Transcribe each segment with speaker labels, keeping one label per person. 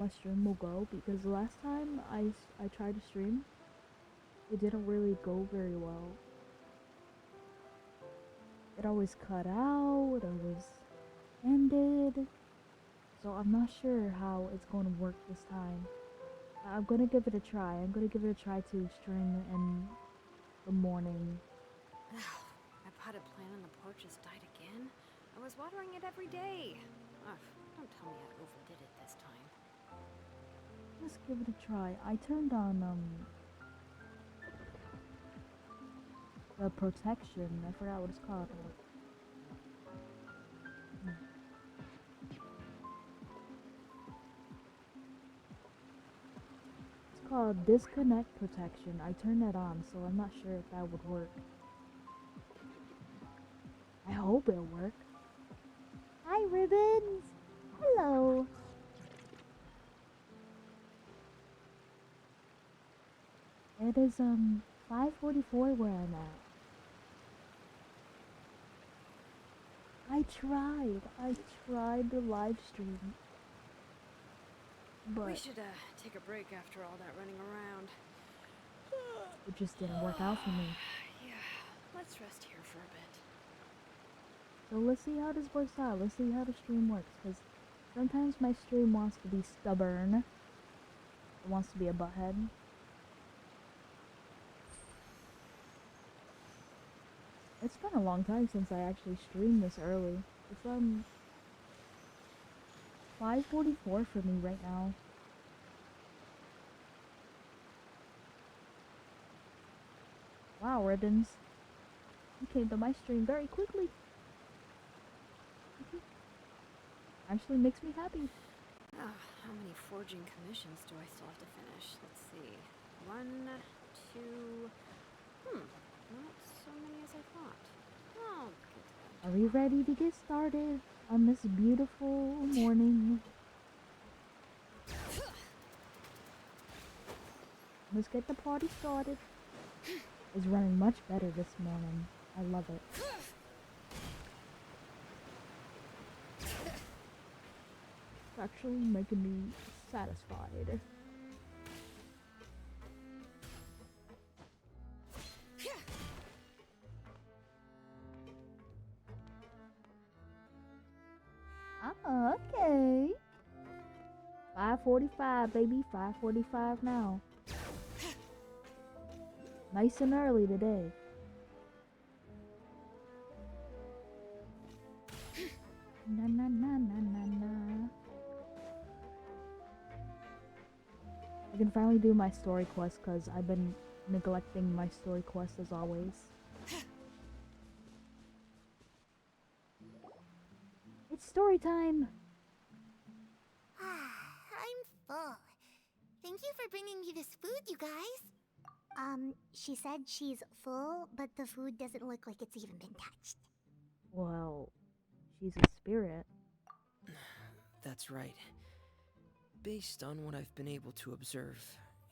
Speaker 1: my stream will go because the last time I tried to stream, it didn't really go very well. It always cut out, it always ended. So I'm not sure how it's going to work this time. I'm gonna give it a try. I'm gonna give it a try to stream in the morning.
Speaker 2: My potted plant on the porch has died again. I was watering it every day. Ugh, don't tell me I overdid it this time.
Speaker 1: Let's give it a try. I turned on the protection. I forgot what it's called. It's called disconnect protection. I turned that on, so I'm not sure if that would work. I hope it'll work. Hi, Ribbons. Hello. It is 5:44 where I'm at. I tried the live stream, but
Speaker 2: We should take a break after all that running around.
Speaker 1: it just didn't work out for me.
Speaker 2: Yeah, let's rest here for a bit.
Speaker 1: So let's see how this works out. Let's see how the stream works, because sometimes my stream wants to be stubborn. It wants to be a butthead. It's been a long time since I actually streamed this early. It's 5:44 for me right now. Wow, Ribbons. You came to my stream very quickly. Actually makes me happy.
Speaker 2: Oh, how many forging commissions do I still have to finish? Let's see. 1, 2... Not so many as I thought. Oh, get
Speaker 1: Are we ready to get started on this beautiful morning? Let's get the party started. It's running much better this morning. I love it. It's actually making me satisfied. Ah, okay. 5:45, baby. 5:45 now. Nice and early today. Na na na na na na. I can finally do my story quest because I've been neglecting my story quest as always. It's story time!
Speaker 3: I'm full. Thank you for bringing me this food, you guys. She said she's full, but the food doesn't look like it's even been touched.
Speaker 1: Well, she's a spirit.
Speaker 4: That's right. Based on what I've been able to observe,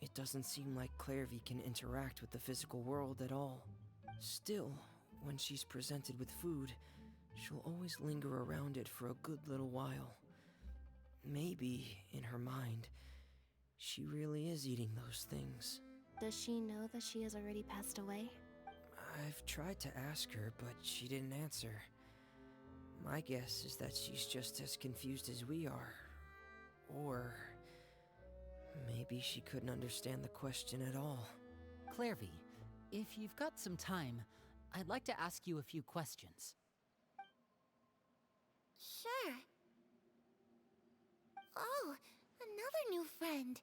Speaker 4: it doesn't seem like Clairvy can interact with the physical world at all. Still, when she's presented with food, she'll always linger around it for a good little while. Maybe, in her mind, she really is eating those things.
Speaker 3: Does she know that she has already passed away?
Speaker 4: I've tried to ask her, but she didn't answer. My guess is that she's just as confused as we are. Or maybe she couldn't understand the question at all.
Speaker 5: Clairvy, if you've got some time, I'd like to ask you a few questions.
Speaker 3: Sure. Oh, another new friend.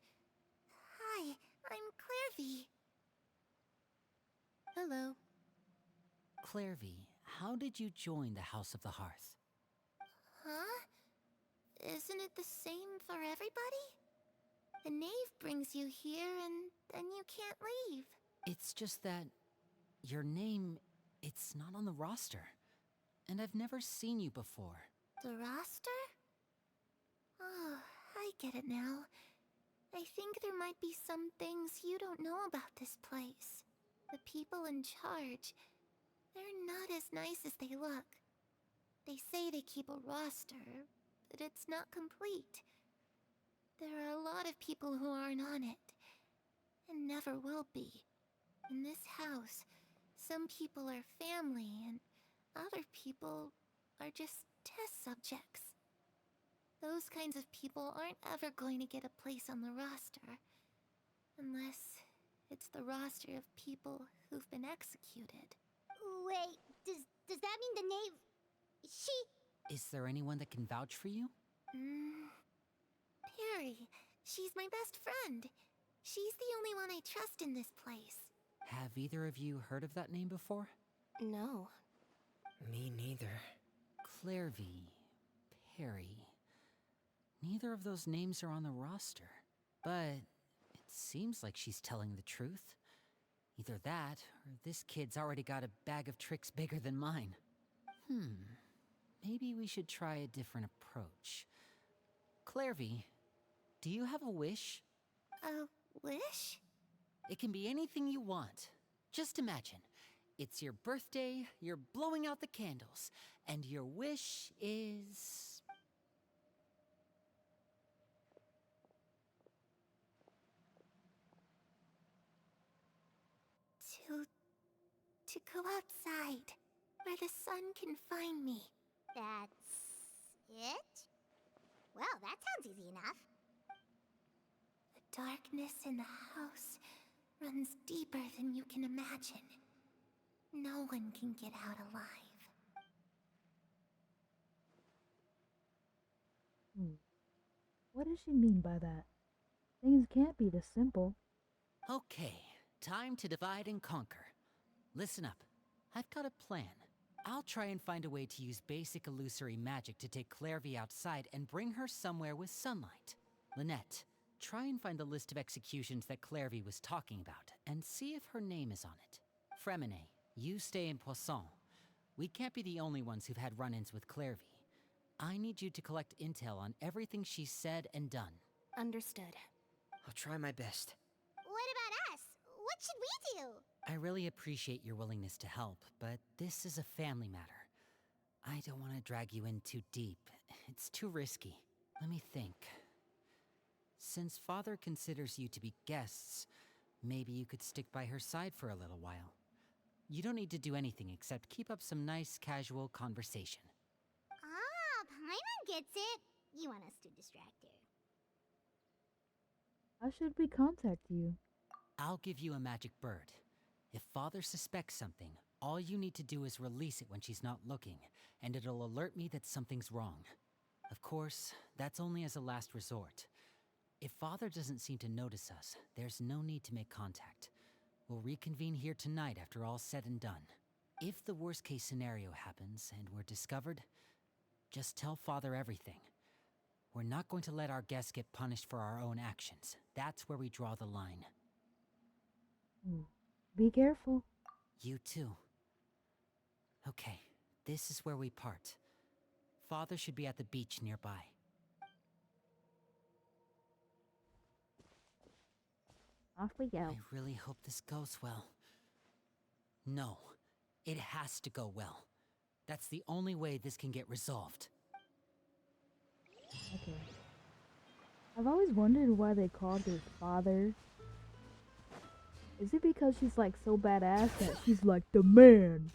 Speaker 3: Hi, I'm Clairvy. Hello.
Speaker 5: Clairvy, how did you join the House of the Hearth?
Speaker 3: Huh? Isn't it the same for everybody? The knave brings you here and then you can't leave.
Speaker 5: It's just that your name, it's not on the roster. And I've never seen you before.
Speaker 3: The roster? Oh, I get it now. I think there might be some things you don't know about this place. The people in charge, they're not as nice as they look. They say they keep a roster, but it's not complete. There are a lot of people who aren't on it, and never will be. In this house, some people are family, and other people are just test subjects. Those kinds of people aren't ever going to get a place on the roster, unless it's the roster of people who've been executed.
Speaker 6: Wait, does that mean the knave... She...
Speaker 5: Is there anyone that can vouch for you?
Speaker 3: Perry. She's my best friend. She's the only one I trust in this place.
Speaker 5: Have either of you heard of that name before?
Speaker 2: No.
Speaker 4: Me neither.
Speaker 5: Clairvy, Perry. Neither of those names are on the roster. But it seems like she's telling the truth. Either that, or this kid's already got a bag of tricks bigger than mine. Maybe we should try a different approach. Clairvy, do you have a wish?
Speaker 3: A wish?
Speaker 5: It can be anything you want. Just imagine, it's your birthday, you're blowing out the candles, and your wish is...
Speaker 3: To go outside, where the sun can find me.
Speaker 6: That's... it? Well, that sounds easy enough.
Speaker 3: The darkness in the house runs deeper than you can imagine. No one can get out alive.
Speaker 1: What does she mean by that? Things can't be this simple.
Speaker 5: Okay, time to divide and conquer. Listen up. I've got a plan. I'll try and find a way to use basic illusory magic to take Clairvy outside and bring her somewhere with sunlight. Lynette, try and find the list of executions that Clairvy was talking about and see if her name is on it. Fremine, you stay in Poisson. We can't be the only ones who've had run-ins with Clairvy. I need you to collect intel on everything she's said and done.
Speaker 2: Understood.
Speaker 4: I'll try my best.
Speaker 6: What about us? What should we do?
Speaker 5: I really appreciate your willingness to help, but this is a family matter. I don't want to drag you in too deep. It's too risky. Let me think. Since Father considers you to be guests, maybe you could stick by her side for a little while. You don't need to do anything except keep up some nice, casual conversation.
Speaker 6: Ah, Paimon gets it. You want us to distract her.
Speaker 1: How should we contact you?
Speaker 5: I'll give you a magic bird. If Father suspects something, all you need to do is release it when she's not looking, and it'll alert me that something's wrong. Of course, that's only as a last resort. If Father doesn't seem to notice us, there's no need to make contact. We'll reconvene here tonight after all's said and done. If the worst-case scenario happens and we're discovered, just tell Father everything. We're not going to let our guests get punished for our own actions. That's where we draw the line.
Speaker 1: Be careful.
Speaker 5: You too. Okay, this is where we part. Father should be at the beach nearby.
Speaker 1: Off we go.
Speaker 5: I really hope this goes well. No, it has to go well. That's the only way this can get resolved.
Speaker 1: Okay. I've always wondered why they called her Father. Is it because she's like so badass that she's like the man?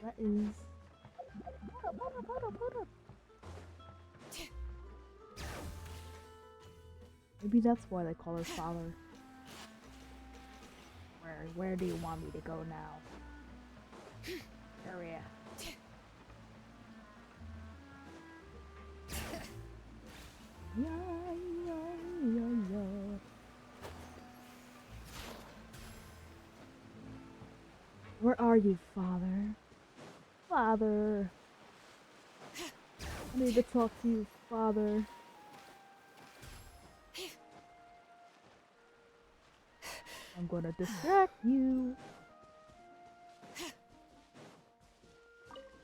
Speaker 1: That is... Hold up. Maybe that's why they call her Father. Where do you want me to go now? Area. Yeah. Where are you, Father? Father! I need to talk to you, Father. I'm gonna distract you.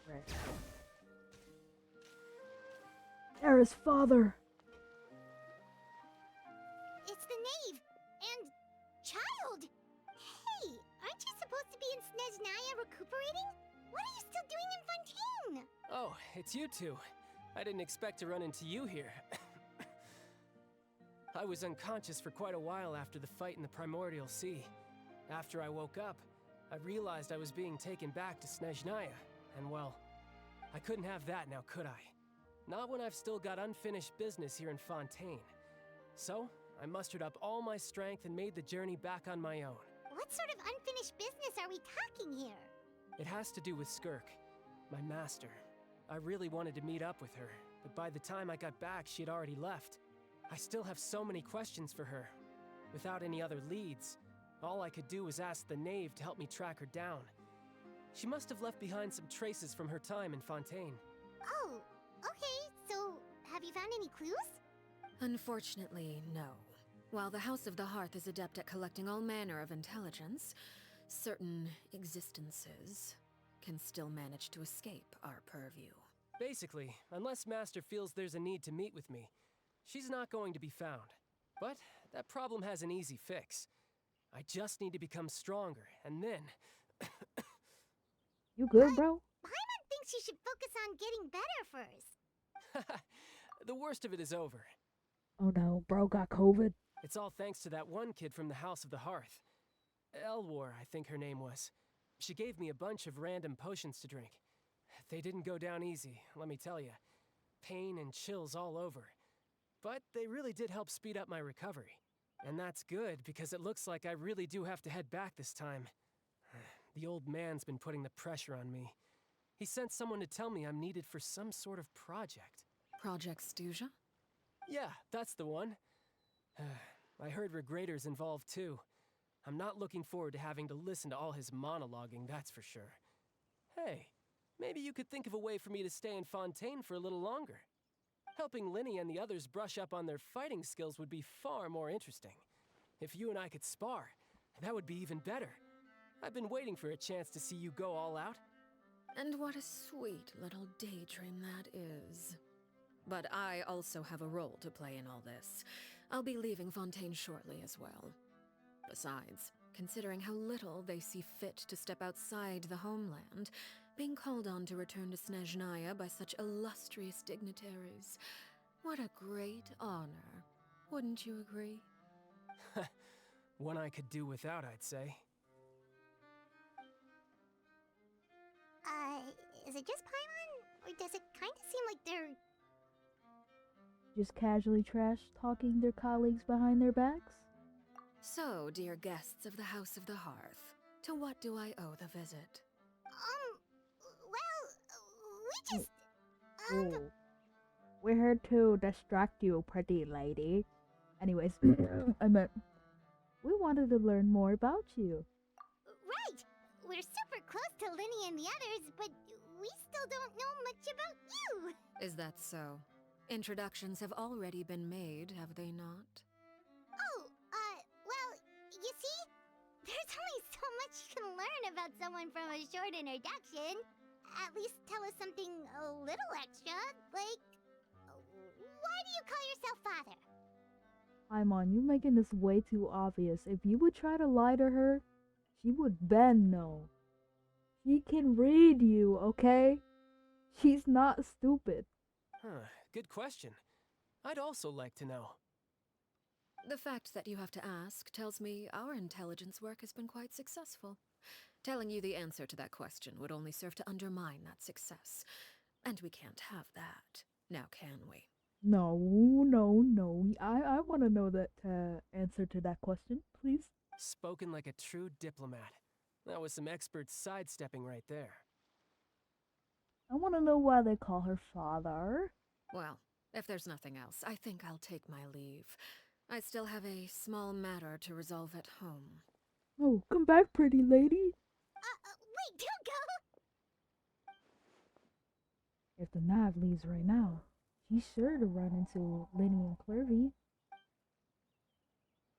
Speaker 1: Right. There is Father!
Speaker 6: It's the knave and child. Hey, aren't you supposed to be in Snezhnaya recuperating? What are you still doing in Fontaine?
Speaker 7: Oh, it's you two. I didn't expect to run into you here. I was unconscious for quite a while after the fight in the Primordial Sea. After I woke up, I realized I was being taken back to Snezhnaya, and well, I couldn't have that now, could I? Not when I've still got unfinished business here in Fontaine. So, I mustered up all my strength and made the journey back on my own.
Speaker 6: What sort of unfinished business are we talking here?
Speaker 7: It has to do with Skirk, my master. I really wanted to meet up with her, but by the time I got back, she had already left. I still have so many questions for her. Without any other leads, all I could do was ask the knave to help me track her down. She must have left behind some traces from her time in Fontaine.
Speaker 6: Oh, okay, so have you found any clues?
Speaker 2: Unfortunately, no. While the House of the Hearth is adept at collecting all manner of intelligence, certain existences can still manage to escape our purview.
Speaker 7: Basically, unless Master feels there's a need to meet with me, she's not going to be found. But that problem has an easy fix. I just need to become stronger, and then...
Speaker 1: You good, bro?
Speaker 6: Paimon thinks you should focus on getting better first.
Speaker 7: The worst of it is over.
Speaker 1: Oh no, bro got COVID.
Speaker 7: It's all thanks to that one kid from the House of the Hearth. Elwar, I think her name was. She gave me a bunch of random potions to drink. They didn't go down easy, let me tell you. Pain and chills all over. But they really did help speed up my recovery. And that's good, because it looks like I really do have to head back this time. The old man's been putting the pressure on me. He sent someone to tell me I'm needed for some sort of project.
Speaker 2: Project Stuja?
Speaker 7: Yeah, that's the one. I heard Regrator's involved too. I'm not looking forward to having to listen to all his monologuing, that's for sure. Hey, maybe you could think of a way for me to stay in Fontaine for a little longer. Helping Linny and the others brush up on their fighting skills would be far more interesting. If you and I could spar, that would be even better. I've been waiting for a chance to see you go all out.
Speaker 2: And what a sweet little daydream that is. But I also have a role to play in all this. I'll be leaving Fontaine shortly as well. Besides, considering how little they see fit to step outside the homeland, being called on to return to Snezhnaya by such illustrious dignitaries, what a great honor. Wouldn't you agree?
Speaker 7: One I could do without, I'd say.
Speaker 6: Is it just Paimon? Or does it kind of seem like they're...
Speaker 1: Just casually trash talking their colleagues behind their backs?
Speaker 2: So, dear guests of the House of the Hearth, to what do I owe the visit?
Speaker 6: Well, we just...
Speaker 1: Oh. We're here to distract you, pretty lady. Anyways, I meant, we wanted to learn more about you.
Speaker 6: Right! We're super close to Linny and the others, but we still don't know much about you!
Speaker 2: Is that so? Introductions have already been made, have they not?
Speaker 6: Oh, well, you see? There's only so much you can learn about someone from a short introduction. At least tell us something a little extra, like... Why do you call yourself father?
Speaker 1: Paimon, you're making this way too obvious. If you would try to lie to her, she would then know. She can read you, okay? She's not stupid.
Speaker 7: Huh, good question. I'd also like to know.
Speaker 2: The fact that you have to ask tells me our intelligence work has been quite successful. Telling you the answer to that question would only serve to undermine that success. And we can't have that, now can we?
Speaker 1: No. I want to know that answer to that question, please.
Speaker 7: Spoken like a true diplomat. That was some expert sidestepping right there.
Speaker 1: I want to know why they call her father.
Speaker 2: Well, if there's nothing else, I think I'll take my leave. I still have a small matter to resolve at home.
Speaker 1: Oh, come back, pretty lady.
Speaker 6: Wait, don't go!
Speaker 1: If the Nav leaves right now, she's sure to run into Linny and Clervy.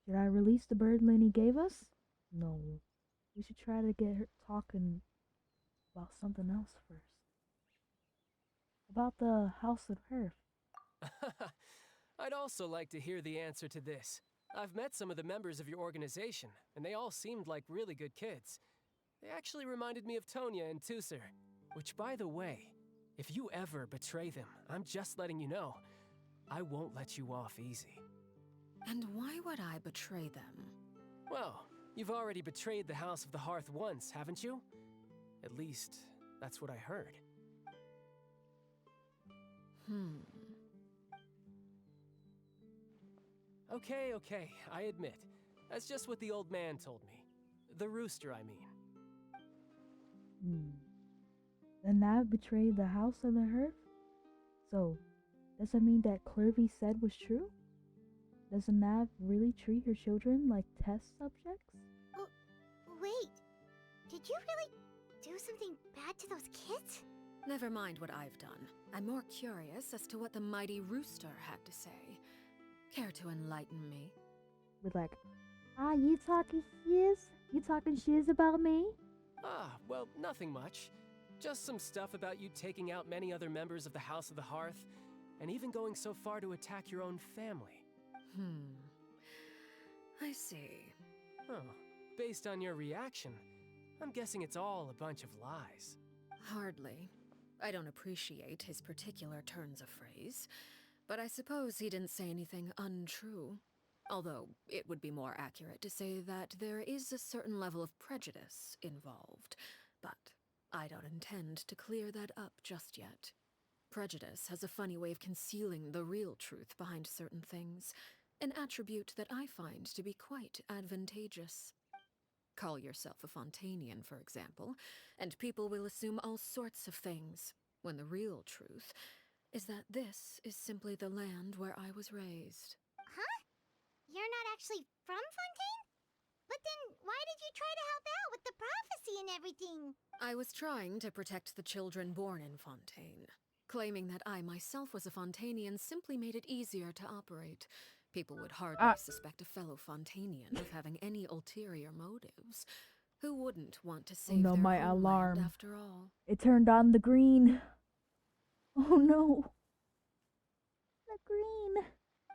Speaker 1: Should I release the bird Linny gave us? No. We should try to get her talking about something else first. About the House of Hearth.
Speaker 7: I'd also like to hear the answer to this. I've met some of the members of your organization, and they all seemed like really good kids. They actually reminded me of Tonya and Tusser, which, by the way, If you ever betray them, I'm just letting you know, I won't let you off easy.
Speaker 2: And why would I betray them?
Speaker 7: Well, you've already betrayed the House of the Hearth once, haven't you? At least, that's what I heard. Okay, I admit. That's just what the old man told me. The rooster, I mean.
Speaker 1: The Nav betrayed the House of the Hearth? So, does that mean that Clervy said was true? Does the Nav really treat her children like test subjects?
Speaker 6: Oh, wait. Did you really do something bad to those kids?
Speaker 2: Never mind what I've done. I'm more curious as to what the mighty rooster had to say. Care to enlighten me?
Speaker 1: With like, you talking shiz? You talking shiz about me?
Speaker 7: Well, nothing much. Just some stuff about you taking out many other members of the House of the Hearth, and even going so far to attack your own family.
Speaker 2: I see.
Speaker 7: Oh, based on your reaction, I'm guessing it's all a bunch of lies.
Speaker 2: Hardly. I don't appreciate his particular turns of phrase, but I suppose he didn't say anything untrue. Although, it would be more accurate to say that there is a certain level of prejudice involved, but I don't intend to clear that up just yet. Prejudice has a funny way of concealing the real truth behind certain things, an attribute that I find to be quite advantageous. Call yourself a Fontanian, for example, and people will assume all sorts of things, when the real truth is that this is simply the land where I was raised.
Speaker 6: Huh? You're not actually from Fontaine? But then why did you try to help out with the prophecy and everything?
Speaker 2: I was trying to protect the children born in Fontaine. Claiming that I myself was a Fontanian simply made it easier to operate. People would hardly suspect a fellow Fontanian of having any ulterior motives. Who wouldn't want to save their
Speaker 1: my
Speaker 2: homeland
Speaker 1: alarm.
Speaker 2: after all?
Speaker 1: It turned on the green. Oh no. The green.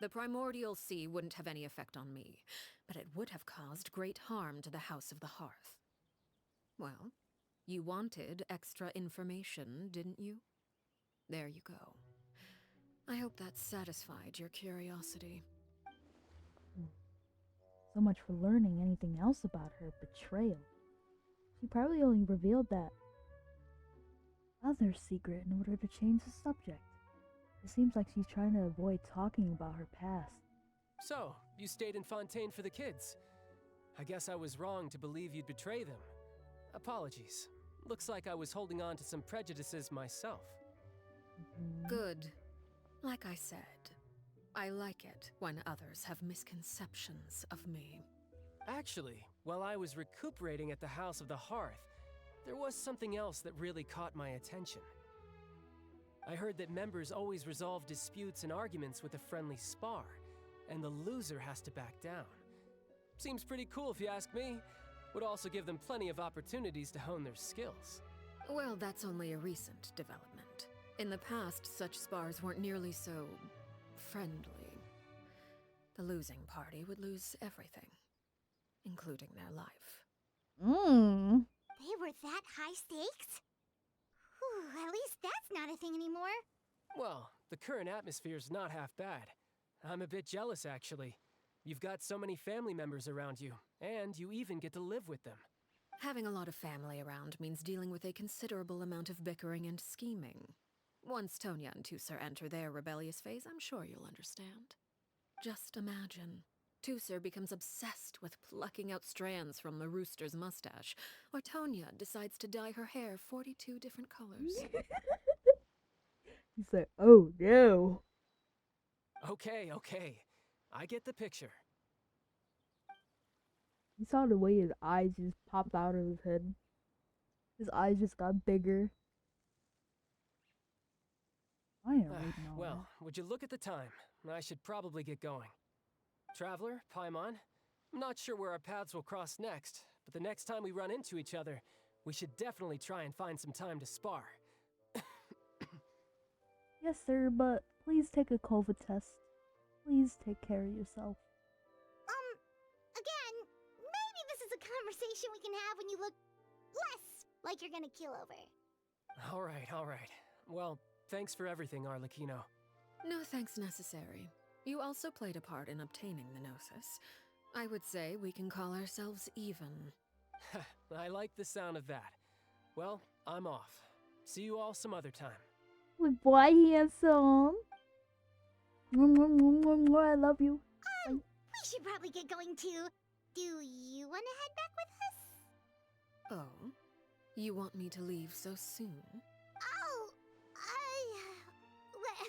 Speaker 2: The primordial sea wouldn't have any effect on me, but it would have caused great harm to the House of the Hearth. Well, you wanted extra information, didn't you? There you go. I hope that satisfied your curiosity.
Speaker 1: So much for learning anything else about her betrayal. She probably only revealed that other secret in order to change the subject. It seems like she's trying to avoid talking about her past.
Speaker 7: So, you stayed in Fontaine for the kids. I guess I was wrong to believe you'd betray them. Apologies. Looks like I was holding on to some prejudices myself.
Speaker 2: Good. Like I said, I like it when others have misconceptions of me.
Speaker 7: Actually, while I was recuperating at the House of the Hearth, there was something else that really caught my attention. I heard that members always resolve disputes and arguments with a friendly spar, and the loser has to back down. Seems pretty cool if you ask me. Would also give them plenty of opportunities to hone their skills.
Speaker 2: Well, that's only a recent development. In the past, such spars weren't nearly so friendly. The losing party would lose everything, including their life.
Speaker 6: They were that high stakes? Whew, at least that's not a thing anymore.
Speaker 7: Well, the current atmosphere's not half bad. I'm a bit jealous, actually. You've got so many family members around you, and you even get to live with them.
Speaker 2: Having a lot of family around means dealing with a considerable amount of bickering and scheming. Once Tonya and Tusser enter their rebellious phase, I'm sure you'll understand. Just imagine. Tusser becomes obsessed with plucking out strands from the rooster's mustache, or Tonya decides to dye her hair 42 different colors.
Speaker 1: He's like, oh no.
Speaker 7: Okay. I get the picture.
Speaker 1: You saw the way his eyes just popped out of his head. His eyes just got bigger. I am reading all
Speaker 7: Well, would you look at the time? I should probably get going. Traveler, Paimon, I'm not sure where our paths will cross next, but the next time we run into each other, we should definitely try and find some time to spar.
Speaker 1: Yes, sir, but please take a COVID test. Please take care of yourself.
Speaker 6: Again, maybe this is a conversation we can have when you look less like you're gonna keel over.
Speaker 7: All right. Well, thanks for everything, Arlecchino.
Speaker 2: No thanks necessary. You also played a part in obtaining the Gnosis. I would say we can call ourselves even.
Speaker 7: I like the sound of that. Well, I'm off. See you all some other time.
Speaker 1: Good boy, handsome. I love you. Bye.
Speaker 6: We should probably get going too. Do you want to head back with us?
Speaker 2: Oh? You want me to leave so soon?
Speaker 6: Oh,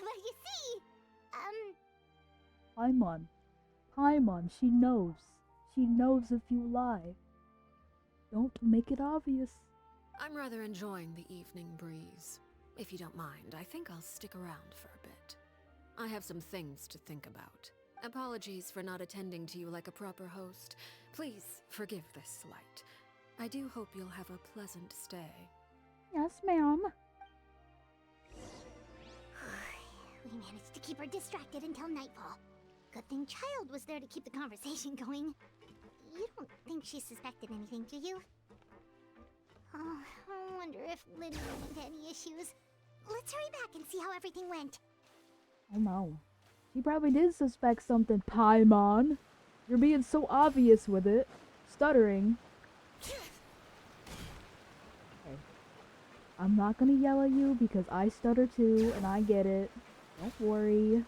Speaker 6: well, you see,
Speaker 1: Paimon. Paimon, she knows. She knows if you lie. Don't make it obvious.
Speaker 2: I'm rather enjoying the evening breeze. If you don't mind, I think I'll stick around for a bit. I have some things to think about. Apologies for not attending to you like a proper host. Please forgive this slight. I do hope you'll have a pleasant stay.
Speaker 1: Yes, ma'am.
Speaker 6: we managed to keep her distracted until nightfall. Good thing Child was there to keep the conversation going. You don't think she suspected anything, do you? Oh, I wonder if Lynn ran into any issues. Let's hurry back and see how everything went.
Speaker 1: Oh no. She probably did suspect something, Paimon. You're being so obvious with it. Stuttering. Okay. I'm not gonna yell at you because I stutter too and I get it. Don't worry.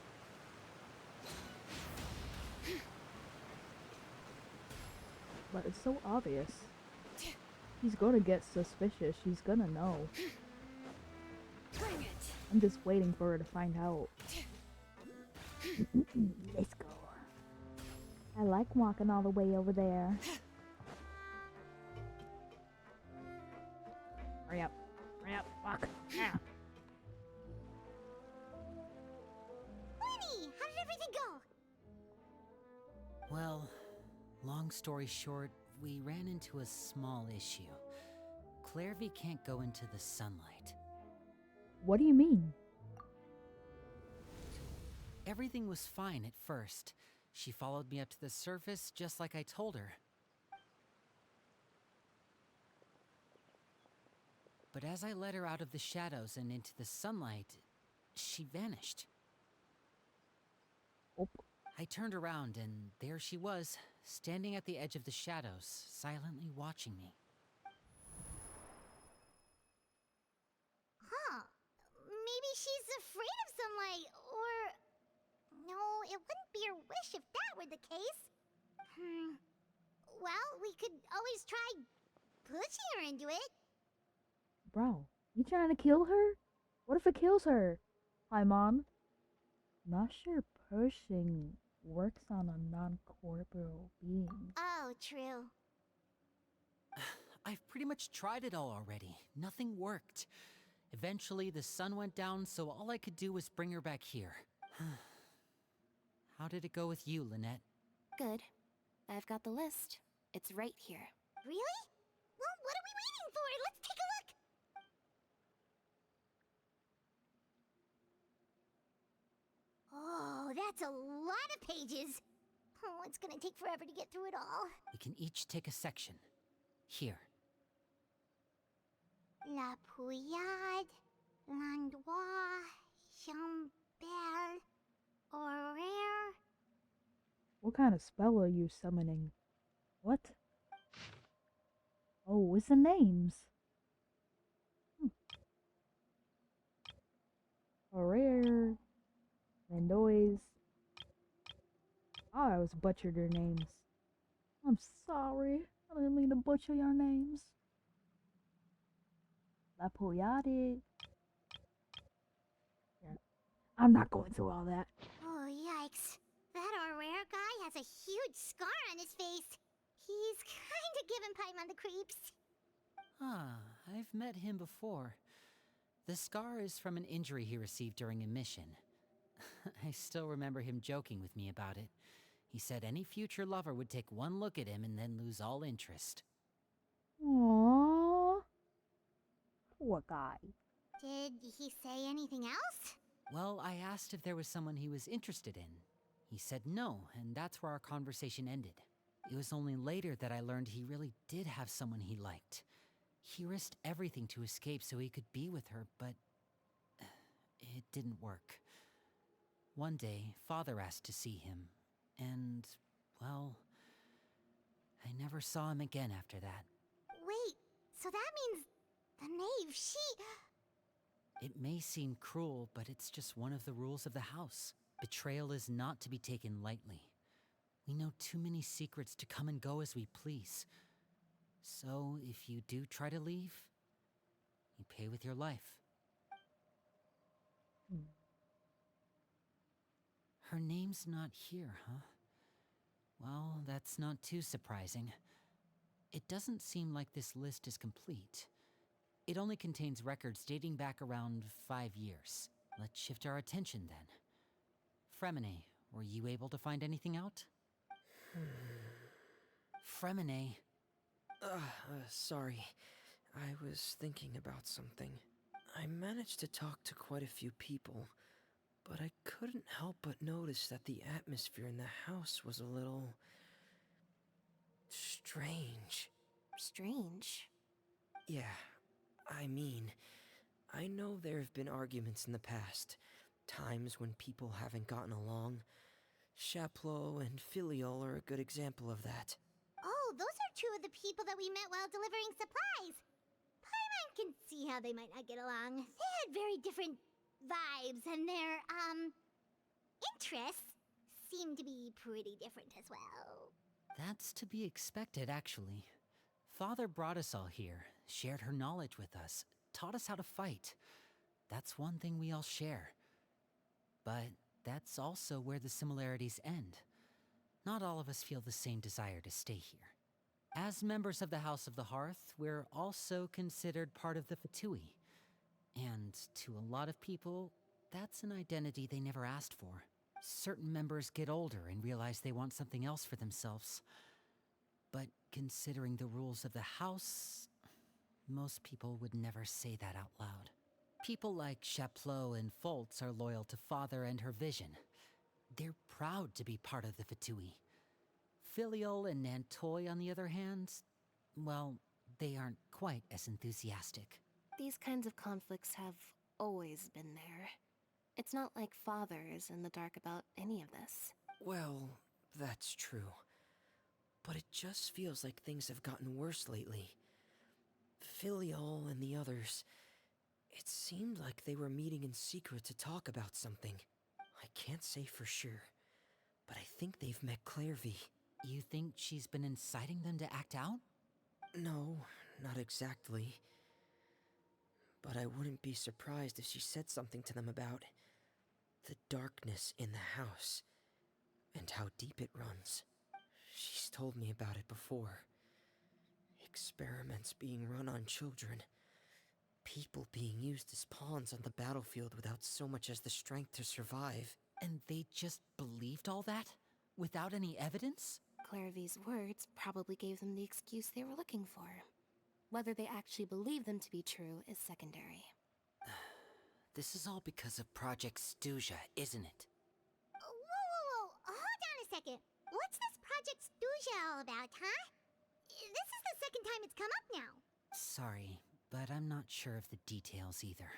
Speaker 1: But it's so obvious. She's gonna get suspicious. She's gonna know.
Speaker 2: Bring it.
Speaker 1: I'm just waiting for her to find out. Let's go. I like walking all the way over there. Hurry up. Hurry up. Walk. Yeah.
Speaker 6: Lenny, how did everything go?
Speaker 5: Well, long story short, we ran into a small issue. Clairvy can't go into the sunlight.
Speaker 1: What do you mean?
Speaker 5: Everything was fine at first. She followed me up to the surface just like I told her. But as I led her out of the shadows and into the sunlight, she vanished.
Speaker 1: Oh.
Speaker 5: I turned around and there she was, standing at the edge of the shadows, silently watching me.
Speaker 6: Huh. Maybe she's afraid of sunlight, or... No, it wouldn't be her wish if that were the case. Well, we could always try pushing her into it.
Speaker 1: Bro, you trying to kill her? What if it kills her? Paimon? Not sure pushing works on a non-corporeal being.
Speaker 6: Oh, true.
Speaker 5: I've pretty much tried it all already. Nothing worked. Eventually, the sun went down, so all I could do was bring her back here. How did it go with you, Lynette?
Speaker 3: Good. I've got the list. It's right here.
Speaker 6: Really? Well, what are we waiting for? Let's take a look! Oh, that's a lot of pages. Oh, it's gonna take forever to get through it all.
Speaker 5: We can each take a section. Here.
Speaker 6: La Pouillade, Landois, Chambel, Horaire.
Speaker 1: What kind of spell are you summoning? What? Oh, it's the names. Horaire, Landois. Oh, I was butchered your names. I'm sorry. I didn't mean to butcher your names. La Pouillade. Yeah. I'm not going through all that.
Speaker 6: Oh, yikes. That Horaire guy has a huge scar on his face. He's kinda giving Paimon the creeps.
Speaker 5: Ah, I've met him before. The scar is from an injury he received during a mission. I still remember him joking with me about it. He said any future lover would take one look at him and then lose all interest.
Speaker 1: Aww. Poor guy.
Speaker 6: Did he say anything else?
Speaker 5: Well, I asked if there was someone he was interested in. He said no, and that's where our conversation ended. It was only later that I learned he really did have someone he liked. He risked everything to escape so he could be with her, but didn't work. One day, Father asked to see him, and, well, I never saw him again after that.
Speaker 6: Wait, so that means the knave,
Speaker 5: It may seem cruel, but it's just one of the rules of the house. Betrayal is not to be taken lightly. We know too many secrets to come and go as we please. So, if you do try to leave, you pay with your life.
Speaker 1: Hmm.
Speaker 5: Her name's not here, huh? Well, that's not too surprising. It doesn't seem like this list is complete. It only contains records dating back around 5 years. Let's shift our attention then. Fremine, were you able to find anything out? Fremine.
Speaker 4: Sorry. I was thinking about something. I managed to talk to quite a few people, but I couldn't help but notice that the atmosphere in the house was a little strange.
Speaker 2: Strange.
Speaker 4: Yeah, I mean, I know there have been arguments in the past, times when people haven't gotten along. Chaplot and Filial are a good example of that.
Speaker 6: Oh, those are two of the people that we met while delivering supplies. Paimon can see how they might not get along. They had very different vibes, and their, interests seem to be pretty different as well.
Speaker 5: That's to be expected, actually. Father brought us all here, shared her knowledge with us, taught us how to fight. That's one thing we all share. But that's also where the similarities end. Not all of us feel the same desire to stay here. As members of the House of the Hearth, we're also considered part of the Fatui. And to a lot of people, that's an identity they never asked for. Certain members get older and realize they want something else for themselves. But considering the rules of the house, most people would never say that out loud. People like Chaplot and Foltz are loyal to Father and her vision. They're proud to be part of the Fatui. Filial and Nantoy, on the other hand, well, they aren't quite as enthusiastic.
Speaker 8: These kinds of conflicts have always been there. It's not like Father is in the dark about any of this.
Speaker 4: Well, that's true. But it just feels like things have gotten worse lately. Filial and the others, it seemed like they were meeting in secret to talk about something. I can't say for sure, but I think they've met Clairvy.
Speaker 5: You think she's been inciting them to act out?
Speaker 4: No, not exactly. But I wouldn't be surprised if she said something to them about the darkness in the house and how deep it runs. She's told me about it before. Experiments being run on children. People being used as pawns on the battlefield without so much as the strength to survive.
Speaker 5: And they just believed all that? Without any evidence?
Speaker 8: Clairvy's words probably gave them the excuse they were looking for. Whether they actually believe them to be true is secondary.
Speaker 5: This is all because of Project Stuja, isn't it?
Speaker 6: Whoa. Hold on a second. What's this Project Stuja all about, huh? This is the second time it's come up now.
Speaker 5: Sorry, but I'm not sure of the details either.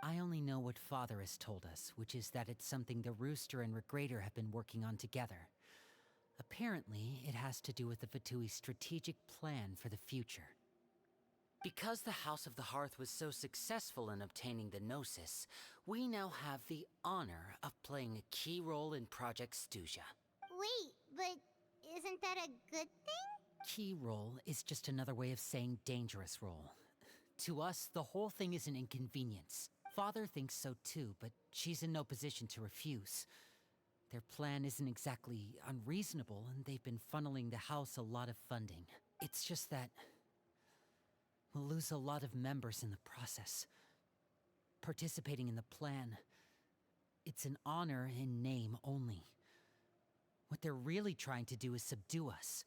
Speaker 5: I only know what Father has told us, which is that it's something the Rooster and Regrader have been working on together. Apparently, it has to do with the Fatui's strategic plan for the future. Because the House of the Hearth was so successful in obtaining the Gnosis, we now have the honor of playing a key role in Project Stuja.
Speaker 6: Wait, but isn't that a good thing?
Speaker 5: Key role is just another way of saying dangerous role. To us, the whole thing is an inconvenience. Father thinks so too, but she's in no position to refuse. Their plan isn't exactly unreasonable, and they've been funneling the house a lot of funding. It's just that we'll lose a lot of members in the process. Participating in the plan, it's an honor in name only. What they're really trying to do is subdue us.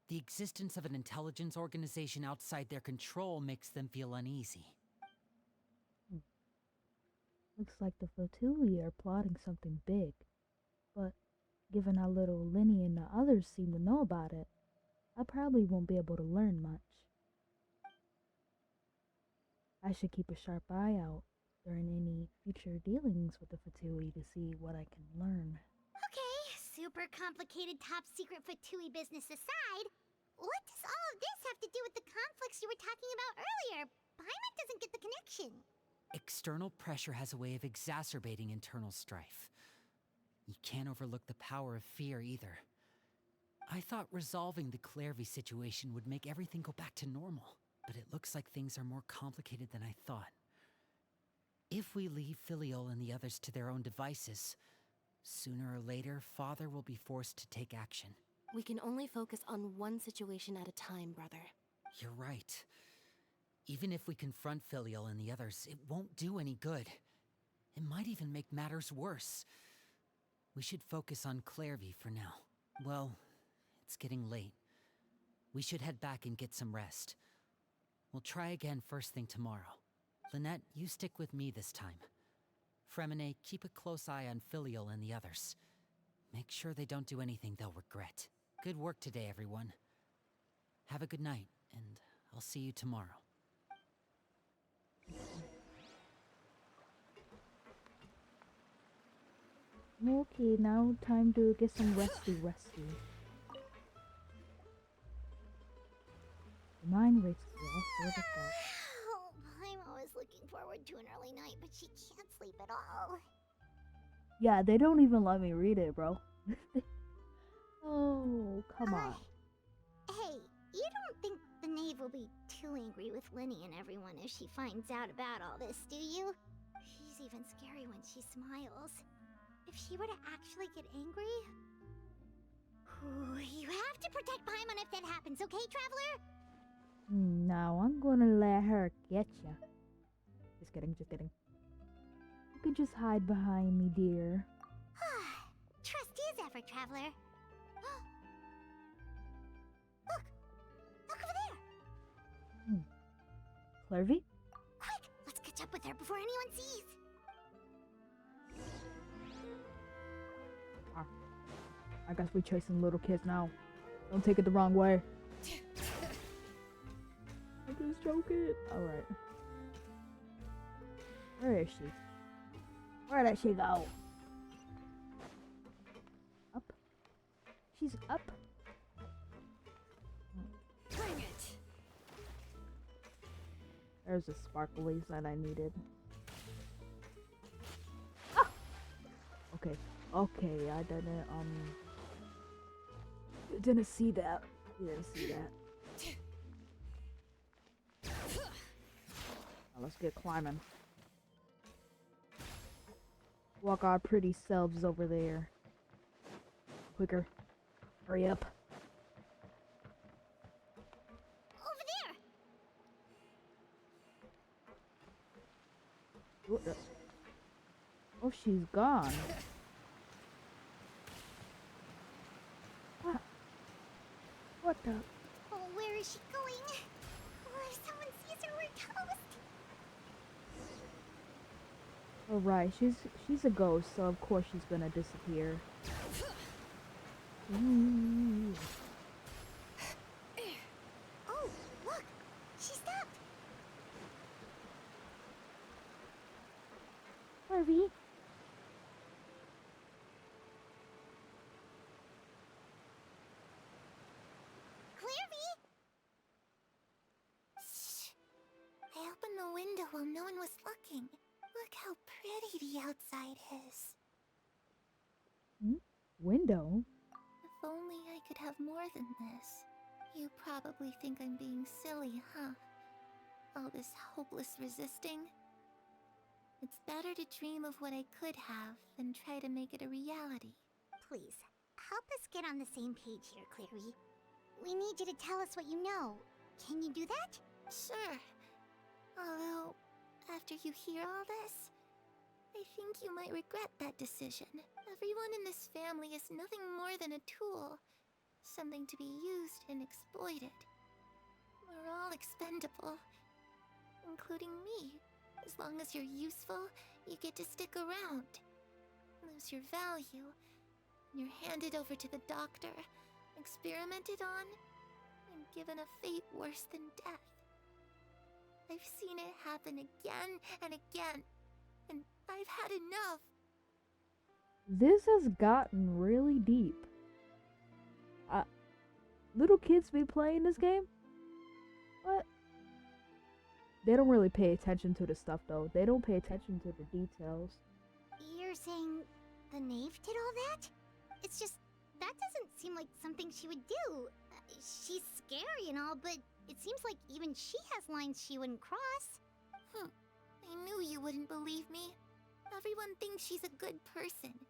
Speaker 5: The existence of an intelligence organization outside their control makes them feel uneasy.
Speaker 1: Looks like the Fatui are plotting something big. But given how little Linny and the others seem to know about it, I probably won't be able to learn much. I should keep a sharp eye out. during any future dealings with the Fatui to see what I can learn.
Speaker 6: Okay, super complicated top secret Fatui business aside, what does all of this have to do with the conflicts you were talking about earlier? Paimon doesn't get the connection.
Speaker 5: External pressure has a way of exacerbating internal strife. You can't overlook the power of fear either. I thought resolving the Clairvy situation would make everything go back to normal, but it looks like things are more complicated than I thought. If we leave Filiol and the others to their own devices, sooner or later, Father will be forced to take action.
Speaker 8: We can only focus on one situation at a time, brother.
Speaker 5: You're right. Even if we confront Filiol and the others, it won't do any good. It might even make matters worse. We should focus on Clairvy for now. Well, it's getting late. We should head back and get some rest. We'll try again first thing tomorrow. Lynette, you stick with me this time. Fremine, keep a close eye on Filiol and the others. Make sure they don't do anything they'll regret. Good work today, everyone. Have a good night, and I'll see you tomorrow.
Speaker 1: Okay, now time to get some resty. The mind races well, sort of thought.
Speaker 6: Oh, Paimon was looking forward to an early night, but she can't sleep at all.
Speaker 1: Yeah, they don't even let me read it, bro. Oh, come on.
Speaker 6: Hey, you don't think the knave will be too angry with Linny and everyone if she finds out about all this, do you? She's even scary when she smiles. If she were to actually get angry... Ooh, you have to protect Paimon if that happens, okay, Traveler?
Speaker 1: Now I'm gonna let her get ya. Just kidding. You could just hide behind me, dear.
Speaker 6: Trust is ever, Traveler. Look over there!
Speaker 1: Clairvy?
Speaker 6: Quick, let's catch up with her before anyone sees.
Speaker 1: I guess we chasing little kids now. Don't take it the wrong way. I'm just joking. Alright. Where is she? Where did she go? Up? She's up?
Speaker 2: Bring it!
Speaker 1: There's the sparklies that I needed. Ah! Okay, I didn't see that. You didn't see that. Now let's get climbing. Walk our pretty selves over there. Quicker. Hurry up.
Speaker 6: Over there!
Speaker 1: Oh, she's gone. What the?
Speaker 6: Oh, where is she going? Oh, if someone sees her, we're toast.
Speaker 1: Alright, she's a ghost, so of course she's gonna disappear. Ooh.
Speaker 6: Oh, look! She stopped!
Speaker 1: Harvey?
Speaker 6: Clairvy!
Speaker 3: Shh. I opened the window while no one was looking. Look how pretty the outside is.
Speaker 1: Window?
Speaker 3: If only I could have more than this. You probably think I'm being silly, huh? All this hopeless resisting? It's better to dream of what I could have than try to make it a reality.
Speaker 6: Please, help us get on the same page here, Clairvy. We need you to tell us what you know. Can you do that?
Speaker 3: Sure. Although, after you hear all this, I think you might regret that decision. Everyone in this family is nothing more than a tool. Something to be used and exploited. We're all expendable. Including me. As long as you're useful, you get to stick around. Lose your value. You're handed over to the doctor, experimented on, and given a fate worse than death. I've seen it happen again and again. I've had enough.
Speaker 1: This has gotten really deep. Little kids be playing this game? What? They don't really pay attention to the stuff though. They don't pay attention to the details.
Speaker 6: You're saying the knave did all that? It's just, that doesn't seem like something she would do. She's scary and all, but it seems like even she has lines she wouldn't cross.
Speaker 3: I knew you wouldn't believe me. Everyone thinks she's a good person.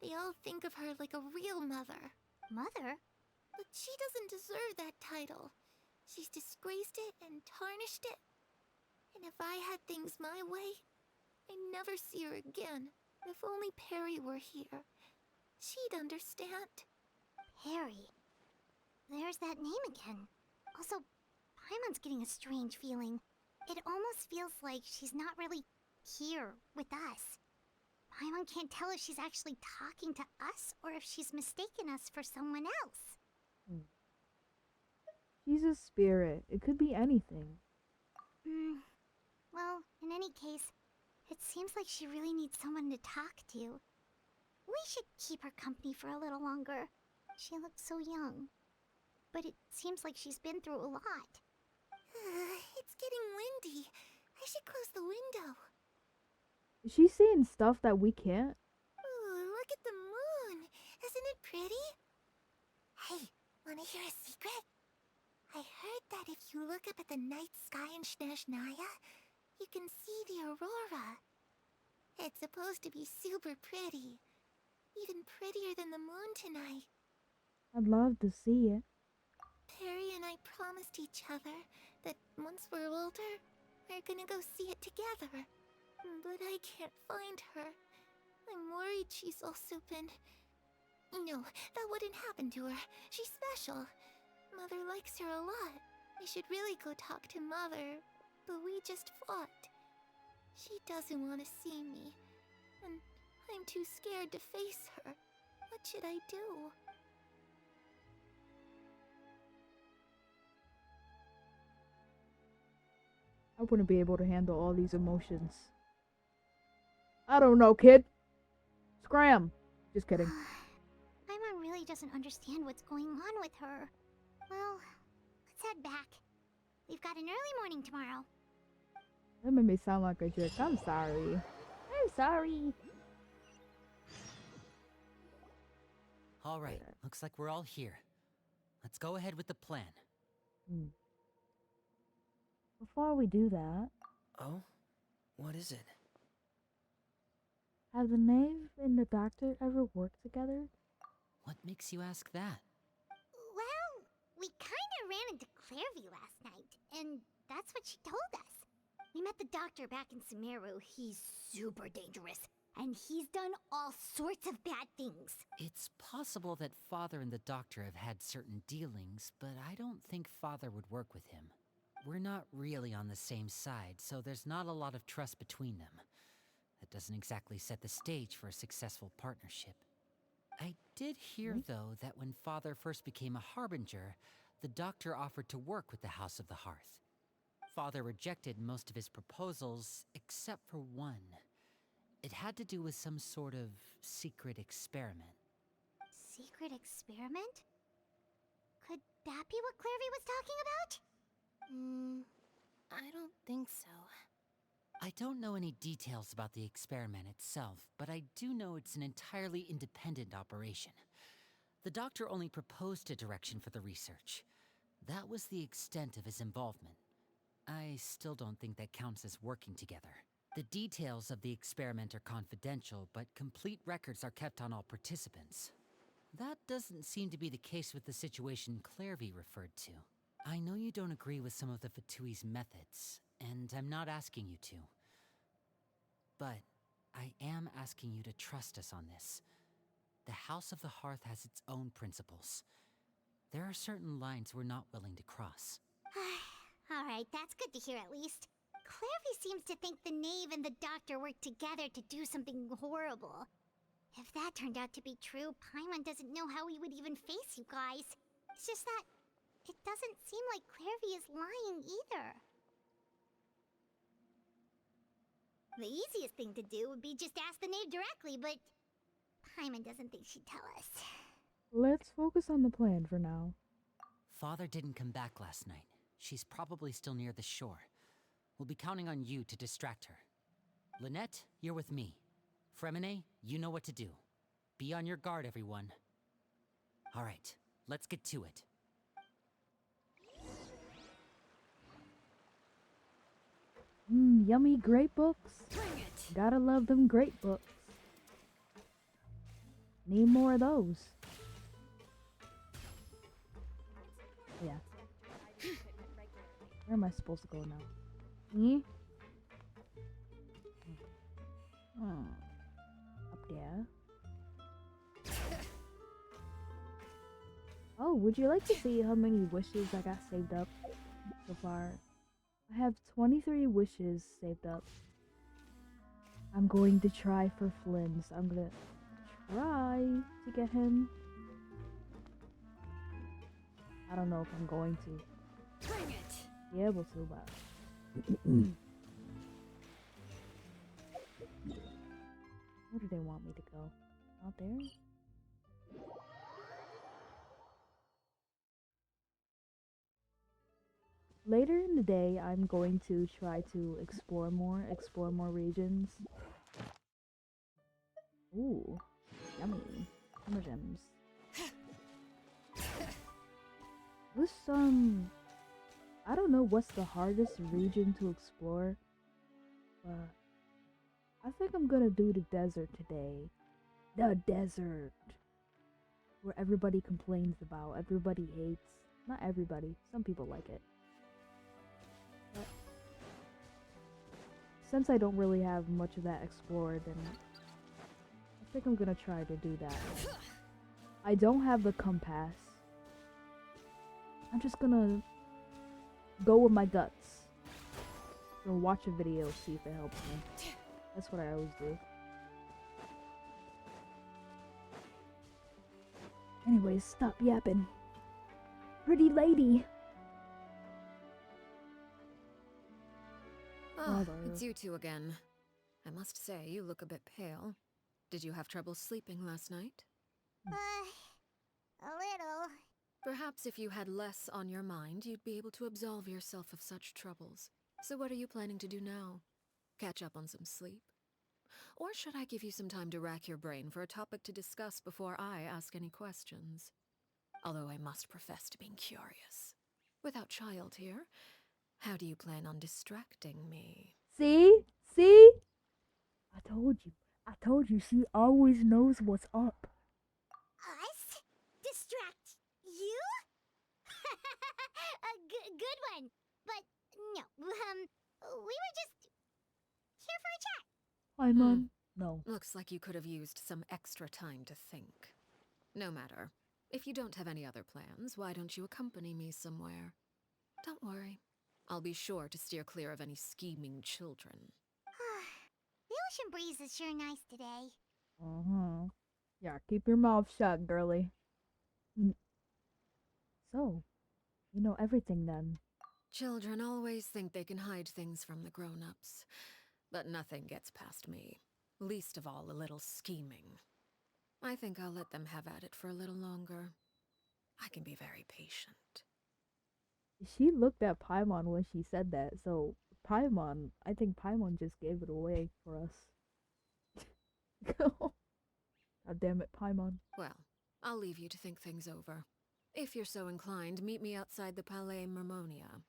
Speaker 3: They all think of her like a real mother.
Speaker 6: Mother?
Speaker 3: But she doesn't deserve that title. She's disgraced it and tarnished it. And if I had things my way, I'd never see her again. If only Perry were here, she'd understand.
Speaker 6: Perry. There's that name again. Also, Paimon's getting a strange feeling. It almost feels like she's not really here with us. Paimon can't tell if she's actually talking to us or if she's mistaken us for someone else.
Speaker 1: She's a spirit. It could be anything.
Speaker 6: Well, in any case, it seems like she really needs someone to talk to. We should keep her company for a little longer. She looks so young. But it seems like she's been through a lot.
Speaker 3: It's getting windy. I should close the window.
Speaker 1: Is she seeing stuff that we can't?
Speaker 3: Ooh, look at the moon. Isn't it pretty? Hey, wanna hear a secret? I heard that if you look up at the night sky in Snezhnaya, you can see the aurora. It's supposed to be super pretty. Even prettier than the moon tonight.
Speaker 1: I'd love to see it.
Speaker 3: Perry and I promised each other that once we're older, we're gonna go see it together. But I can't find her. I'm worried she's also been... No, that wouldn't happen to her. She's special. Mother likes her a lot. I should really go talk to Mother, but we just fought. She doesn't want to see me, and I'm too scared to face her. What should I do?
Speaker 1: I wouldn't be able to handle all these emotions. I don't know, kid. Scram. Just kidding.
Speaker 6: Paimon really doesn't understand what's going on with her. Well, let's head back. We've got an early morning tomorrow.
Speaker 1: That made me sound like a jerk. I'm sorry. I'm sorry.
Speaker 5: All right, looks like we're all here. Let's go ahead with the plan.
Speaker 1: Before we do that,
Speaker 4: Oh? What is it?
Speaker 1: have the knave and the doctor ever worked together?
Speaker 5: What makes you ask that?
Speaker 6: Well, we kinda ran into Clairvy last night, and that's what she told us. We met the doctor back in Sumeru. He's super dangerous, and he's done all sorts of bad things.
Speaker 5: It's possible that Father and the Doctor have had certain dealings, but I don't think Father would work with him. We're not really on the same side, so there's not a lot of trust between them. That doesn't exactly set the stage for a successful partnership. I did hear, though, that when Father first became a Harbinger, the Doctor offered to work with the House of the Hearth. Father rejected most of his proposals, except for one. It had to do with some sort of secret experiment.
Speaker 6: Secret experiment? Could that be what Clairvy was talking about?
Speaker 8: I don't think so.
Speaker 5: I don't know any details about the experiment itself, but I do know it's an entirely independent operation. The Doctor only proposed a direction for the research. That was the extent of his involvement. I still don't think that counts as working together. The details of the experiment are confidential, but complete records are kept on all participants. That doesn't seem to be the case with the situation Clairvy referred to. I know you don't agree with some of the Fatui's methods, and I'm not asking you to. But I am asking you to trust us on this. The House of the Hearth has its own principles. There are certain lines we're not willing to cross.
Speaker 6: Alright, that's good to hear at least. Clairvy seems to think the knave and the doctor worked together to do something horrible. If that turned out to be true, Paimon doesn't know how we would even face you guys. It's just that it doesn't seem like Clairvy is lying either. The easiest thing to do would be just ask the knave directly, but Paimon doesn't think she'd tell us.
Speaker 1: Let's focus on the plan for now.
Speaker 5: Father didn't come back last night. She's probably still near the shore. We'll be counting on you to distract her. Lynette, you're with me. Fremine, you know what to do. Be on your guard, everyone. All right, let's get to it.
Speaker 1: Yummy great books.
Speaker 2: Bring it!
Speaker 1: Gotta love them great books. Need more of those. Yeah. Where am I supposed to go now? Me? Up there. Oh, would you like to see how many wishes I got saved up so far? I have 23 wishes saved up. I'm going to try for Flynn's. I'm gonna try to get him. I don't know if I'm going to
Speaker 2: Bring it!
Speaker 1: be able to, but where do they want me to go? Out there? Later in the day, I'm going to try to explore more regions. Ooh, yummy. Summer gems. This, I don't know what's the hardest region to explore, but I think I'm gonna do the desert today. The desert! Where everybody complains about, everybody hates. Not everybody, some people like it. But since I don't really have much of that explored, then I think I'm gonna try to do that. I don't have the compass. I'm just gonna go with my guts. Or watch a video, see if it helps me. That's what I always do. Anyways, stop yapping. Pretty lady!
Speaker 2: Oh,
Speaker 1: Mother.
Speaker 2: it's you two again. I must say, you look a bit pale. Did you have trouble sleeping last night?
Speaker 6: A little.
Speaker 2: Perhaps if you had less on your mind, you'd be able to absolve yourself of such troubles. So what are you planning to do now? Catch up on some sleep? Or should I give you some time to rack your brain for a topic to discuss before I ask any questions? Although I must profess to being curious. Without child here, how do you plan on distracting me?
Speaker 1: See? See? I told you. I told you she always knows what's up.
Speaker 6: Us? Distract you? A good one. But no, we were just here for a chat.
Speaker 1: Hi, Mom. No.
Speaker 2: Looks like you could have used some extra time to think. No matter. If you don't have any other plans, why don't you accompany me somewhere? Don't worry. I'll be sure to steer clear of any scheming children.
Speaker 6: The ocean breeze is sure nice today.
Speaker 1: Yeah, keep your mouth shut, girly. So, you know everything then.
Speaker 2: Children always think they can hide things from the grown-ups. But nothing gets past me. Least of all a little scheming. I think I'll let them have at it for a little longer. I can be very patient.
Speaker 1: She looked at Paimon when she said that, so Paimon, I think Paimon just gave it away for us. God damn it, Paimon.
Speaker 2: Well, I'll leave you to think things over. If you're so inclined, meet me outside the Palais Mermonia.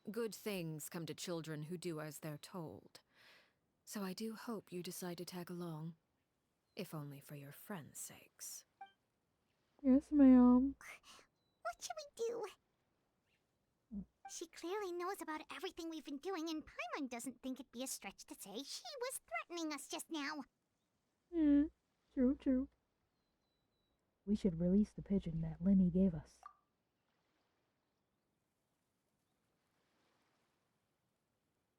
Speaker 2: Good things come to children who do as they're told. So I do hope you decide to tag along. If only for your friends' sakes.
Speaker 1: Yes, ma'am.
Speaker 6: What should we do? She clearly knows about everything we've been doing, and Paimon doesn't think it'd be a stretch to say she was threatening us just now.
Speaker 1: True. We should release the pigeon that Lenny gave us.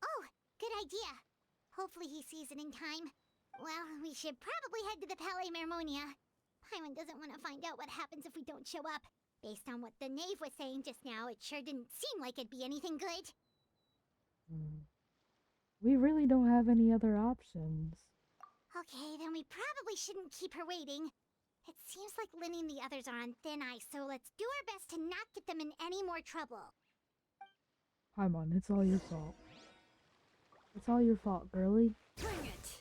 Speaker 6: Oh, good idea. Hopefully he sees it in time. Well, we should probably head to the Palais Mermonia. Paimon doesn't want to find out what happens if we don't show up. Based on what the knave was saying just now, it sure didn't seem like it'd be anything good.
Speaker 1: We really don't have any other options.
Speaker 6: Okay, then we probably shouldn't keep her waiting. It seems like Linny and the others are on thin ice, so let's do our best to not get them in any more trouble.
Speaker 1: Paimon, it's all your fault. It's all your fault, girly.
Speaker 2: Bring it!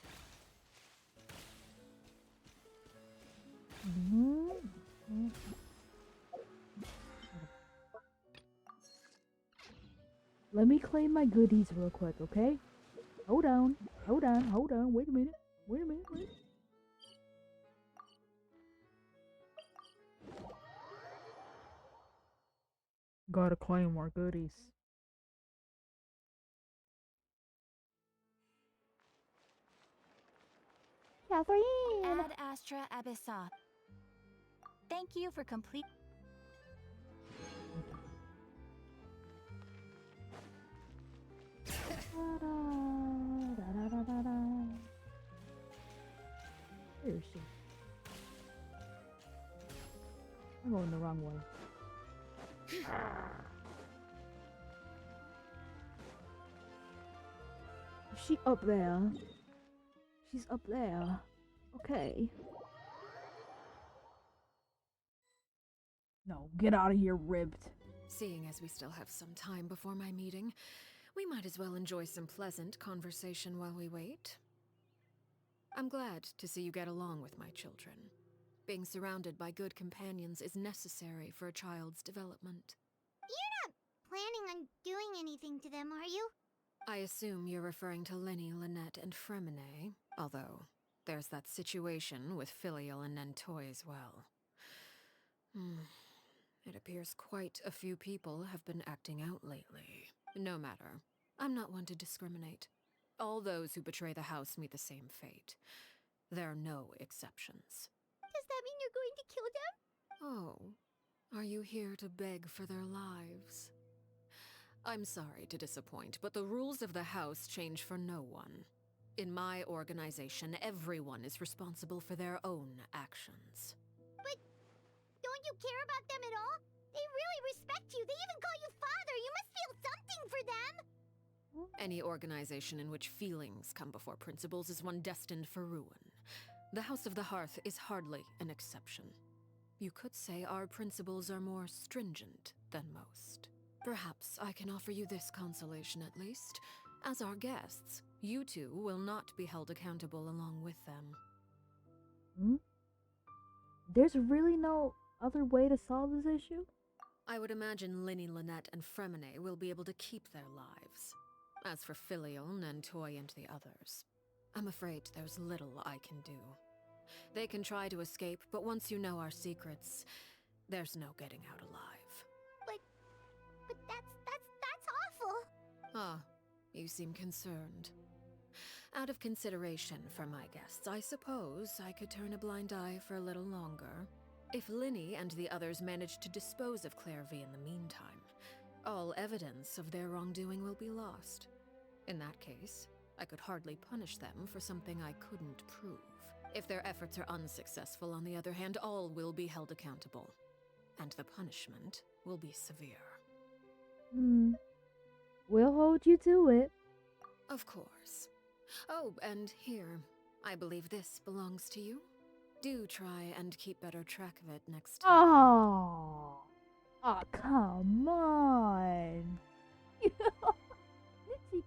Speaker 1: Let me claim my goodies real quick, okay? Hold on. Hold on. Hold on. Wait a minute. Wait a minute. Wait. Gotta claim more goodies. Catherine!
Speaker 9: Ad Astra Abyssa. Thank you for complete.
Speaker 1: Where is she? I'm going the wrong way. Is she up there? She's up there. Okay. No, get out of here, ribbed.
Speaker 2: Seeing as we still have some time before my meeting, we might as well enjoy some pleasant conversation while we wait. I'm glad to see you get along with my children. Being surrounded by good companions is necessary for a child's development.
Speaker 6: You're not planning on doing anything to them, are you?
Speaker 2: I assume you're referring to Linny, Lynette, and Fremine, although there's that situation with Filial and Nentoy as well. It appears quite a few people have been acting out lately. No matter. I'm not one to discriminate. All those who betray the house meet the same fate. There are no exceptions.
Speaker 6: Does that mean you're going to kill them?
Speaker 2: Oh, are you here to beg for their lives? I'm sorry to disappoint, but the rules of the house change for no one. In my organization, everyone is responsible for their own actions.
Speaker 6: But don't you care about them at all? They really respect you. They even call you father. You must feel something for them.
Speaker 2: Any organization in which feelings come before principles is one destined for ruin. The House of the Hearth is hardly an exception. You could say our principles are more stringent than most. Perhaps I can offer you this consolation at least. As our guests, you two will not be held accountable along with them.
Speaker 1: There's really no other way to solve this issue?
Speaker 2: I would imagine Linny, Lynette, and Fremine will be able to keep their lives. As for Filial, Nentoy, and the others, I'm afraid there's little I can do. They can try to escape, but once you know our secrets, there's no getting out alive.
Speaker 6: But that's awful.
Speaker 2: Ah, you seem concerned. Out of consideration for my guests, I suppose I could turn a blind eye for a little longer. If Linny and the others manage to dispose of Clairvy in the meantime, all evidence of their wrongdoing will be lost. In that case, I could hardly punish them for something I couldn't prove. If their efforts are unsuccessful, on the other hand, all will be held accountable. And the punishment will be severe.
Speaker 1: We'll hold you to it.
Speaker 2: Of course. Oh, and here, I believe this belongs to you. Do try and keep better track of it next time.
Speaker 1: Oh, come on. She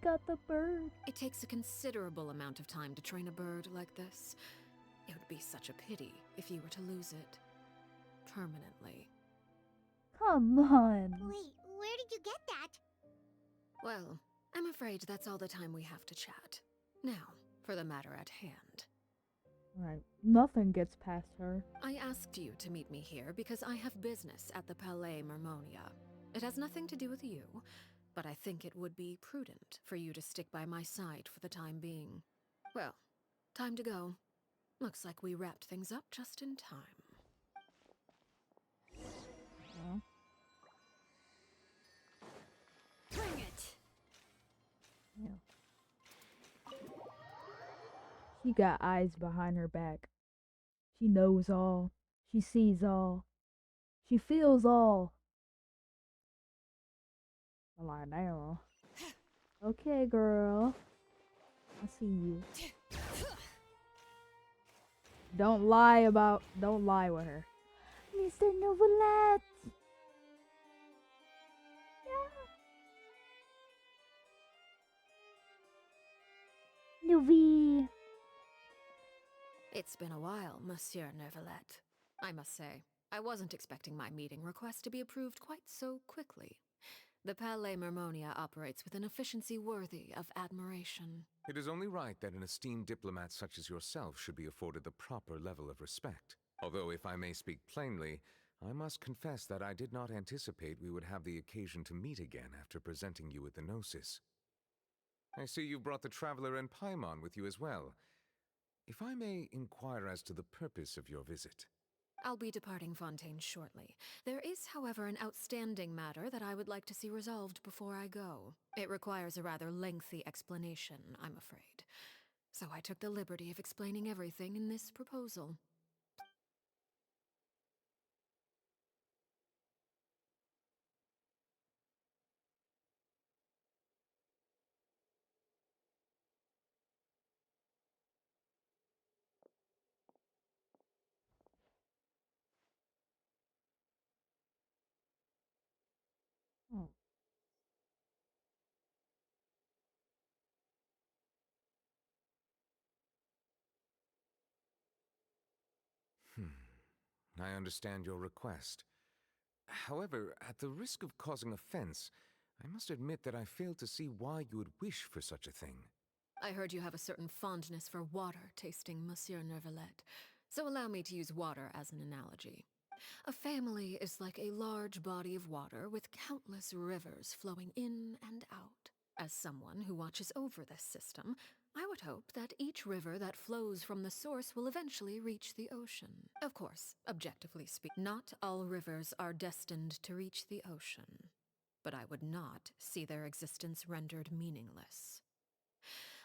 Speaker 1: got the bird.
Speaker 2: It takes a considerable amount of time to train a bird like this. It would be such a pity if you were to lose it. Permanently.
Speaker 1: Come on.
Speaker 6: Wait, where did you get that?
Speaker 2: Well, I'm afraid that's all the time we have to chat. Now, for the matter at hand.
Speaker 1: Right. Nothing gets past her.
Speaker 2: I asked you to meet me here because I have business at the Palais Mermonia. It has nothing to do with you, but I think it would be prudent for you to stick by my side for the time being. Well, time to go. Looks like we wrapped things up just in time.
Speaker 1: Huh?
Speaker 2: Bring it!
Speaker 1: Yeah. She got eyes behind her back. She knows all. She sees all. She feels all. A lie now. Okay, girl. I see you. Don't lie with her. Mr. Novelet! Yeah. Novi!
Speaker 2: It's been a while, Monsieur Neuvillette. I must say, I wasn't expecting my meeting request to be approved quite so quickly. The Palais Mermonia operates with an efficiency worthy of admiration.
Speaker 10: It is only right that an esteemed diplomat such as yourself should be afforded the proper level of respect. Although, if I may speak plainly, I must confess that I did not anticipate we would have the occasion to meet again after presenting you with the Gnosis. I see you brought the Traveler and Paimon with you as well. If I may inquire as to the purpose of your visit.
Speaker 2: I'll be departing Fontaine shortly. There is, however, an outstanding matter that I would like to see resolved before I go. It requires a rather lengthy explanation, I'm afraid. So I took the liberty of explaining everything in this proposal.
Speaker 1: Oh.
Speaker 10: I understand your request. However, at the risk of causing offense, I must admit that I fail to see why you would wish for such a thing.
Speaker 2: I heard you have a certain fondness for water tasting, Monsieur Neuvillette, so allow me to use water as an analogy. A family is like a large body of water with countless rivers flowing in and out. As someone who watches over this system, I would hope that each river that flows from the source will eventually reach the ocean. Of course, objectively speaking, not all rivers are destined to reach the ocean, but I would not see their existence rendered meaningless.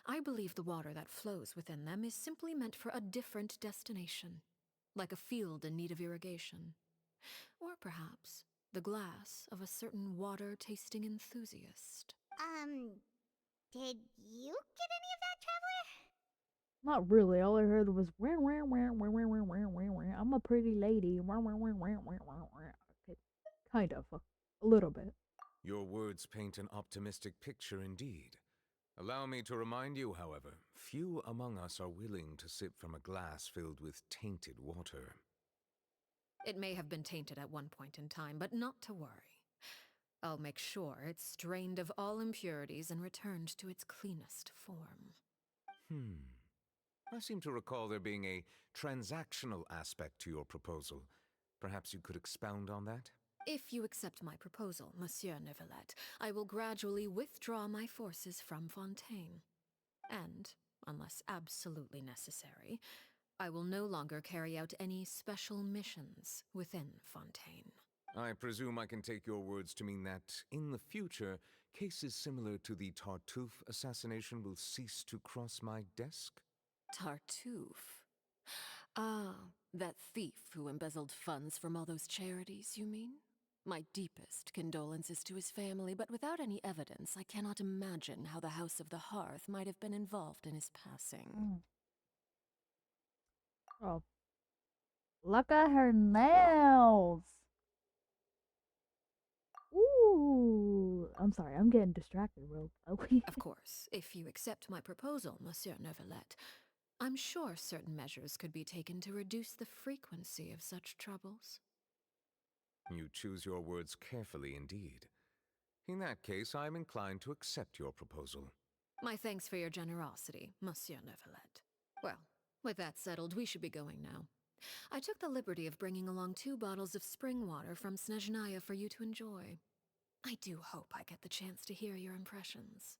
Speaker 2: I believe the water that flows within them is simply meant for a different destination, like a field in need of irrigation. Or perhaps the glass of a certain water-tasting enthusiast.
Speaker 6: Did you get any of that, Traveler?
Speaker 1: Not really. All I heard was wah, wah, wah, wah, wah, wah, wah, wah, wah. I'm a pretty lady. Wah, wah, wah, wah, wah, wah, wah. Okay. Kind of. A little bit.
Speaker 10: Your words paint an optimistic picture indeed. Allow me to remind you, however, few among us are willing to sip from a glass filled with tainted water.
Speaker 2: It may have been tainted at one point in time, but not to worry. I'll make sure it's strained of all impurities and returned to its cleanest form.
Speaker 10: I seem to recall there being a transactional aspect to your proposal. Perhaps you could expound on that?
Speaker 2: If you accept my proposal, Monsieur Neuvillette, I will gradually withdraw my forces from Fontaine. And, unless absolutely necessary, I will no longer carry out any special missions within Fontaine.
Speaker 10: I presume I can take your words to mean that, in the future, cases similar to the Tartuffe assassination will cease to cross my desk?
Speaker 2: Tartuffe? Ah, that thief who embezzled funds from all those charities, you mean? My deepest condolences to his family, but without any evidence, I cannot imagine how the House of the Hearth might have been involved in his passing.
Speaker 1: Oh. Look at her nails. Ooh. I'm sorry. I'm getting distracted real quick.
Speaker 2: Of course, if you accept my proposal, Monsieur Neuvillette, I'm sure certain measures could be taken to reduce the frequency of such troubles.
Speaker 10: You choose your words carefully indeed. In that case, I am inclined to accept your proposal.
Speaker 2: My thanks for your generosity, Monsieur Neuvillette. Well, with that settled, we should be going now. I took the liberty of bringing along 2 bottles of spring water from Snezhnaya for you to enjoy. I do hope I get the chance to hear your impressions.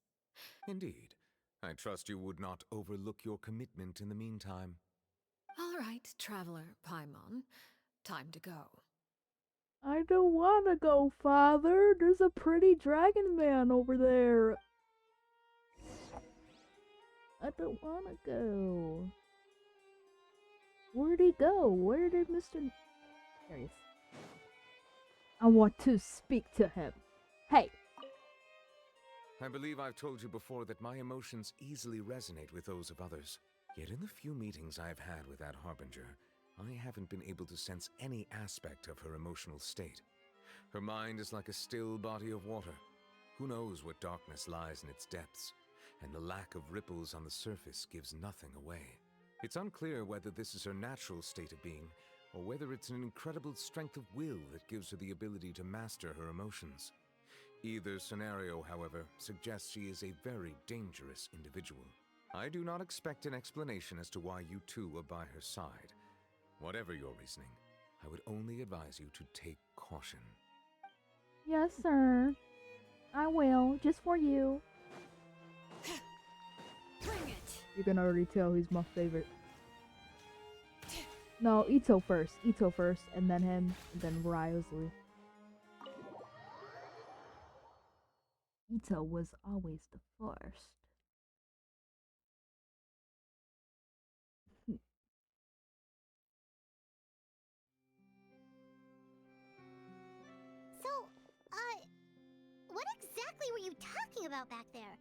Speaker 10: Indeed. I trust you would not overlook your commitment in the meantime.
Speaker 2: All right, Traveler Paimon. Time to go.
Speaker 1: I don't want to go, Father. There's a pretty dragon man over there. I don't want to go. Where'd he go? Where did Mr. There he is. I want to speak to him. Hey.
Speaker 10: I believe I've told you before that my emotions easily resonate with those of others. Yet in the few meetings I've had with that Harbinger, I haven't been able to sense any aspect of her emotional state. Her mind is like a still body of water. Who knows what darkness lies in its depths, and the lack of ripples on the surface gives nothing away. It's unclear whether this is her natural state of being, or whether it's an incredible strength of will that gives her the ability to master her emotions. Either scenario, however, suggests she is a very dangerous individual. I do not expect an explanation as to why you two are by her side. Whatever your reasoning, I would only advise you to take caution.
Speaker 1: Yes, sir. I will, just for you.
Speaker 2: Bring it!
Speaker 1: You can already tell he's my favorite. No, Ito first. Ito first, and then him, and then Ryosley. Ito was always the first.
Speaker 6: So, what exactly were you talking about back there?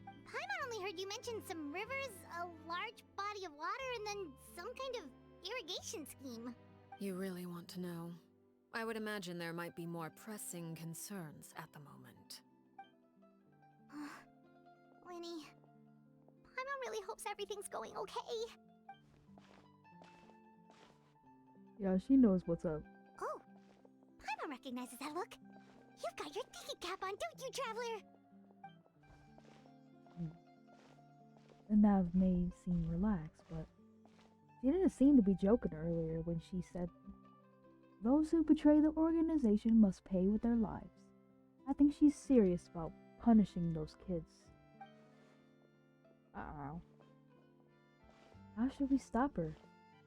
Speaker 6: Paimon only heard you mention some rivers, a large body of water, and then some kind of irrigation scheme.
Speaker 2: You really want to know? I would imagine there might be more pressing concerns at the moment.
Speaker 6: Winnie, Paimon really hopes everything's going okay.
Speaker 1: Yeah, she knows what's up.
Speaker 6: Oh, Paimon recognizes that look. You've got your thinking cap on, don't you, Traveler?
Speaker 1: And Nav may seem relaxed, but she didn't seem to be joking earlier when she said, "Those who betray the organization must pay with their lives." I think she's serious about punishing those kids. Uh-oh. How should we stop her?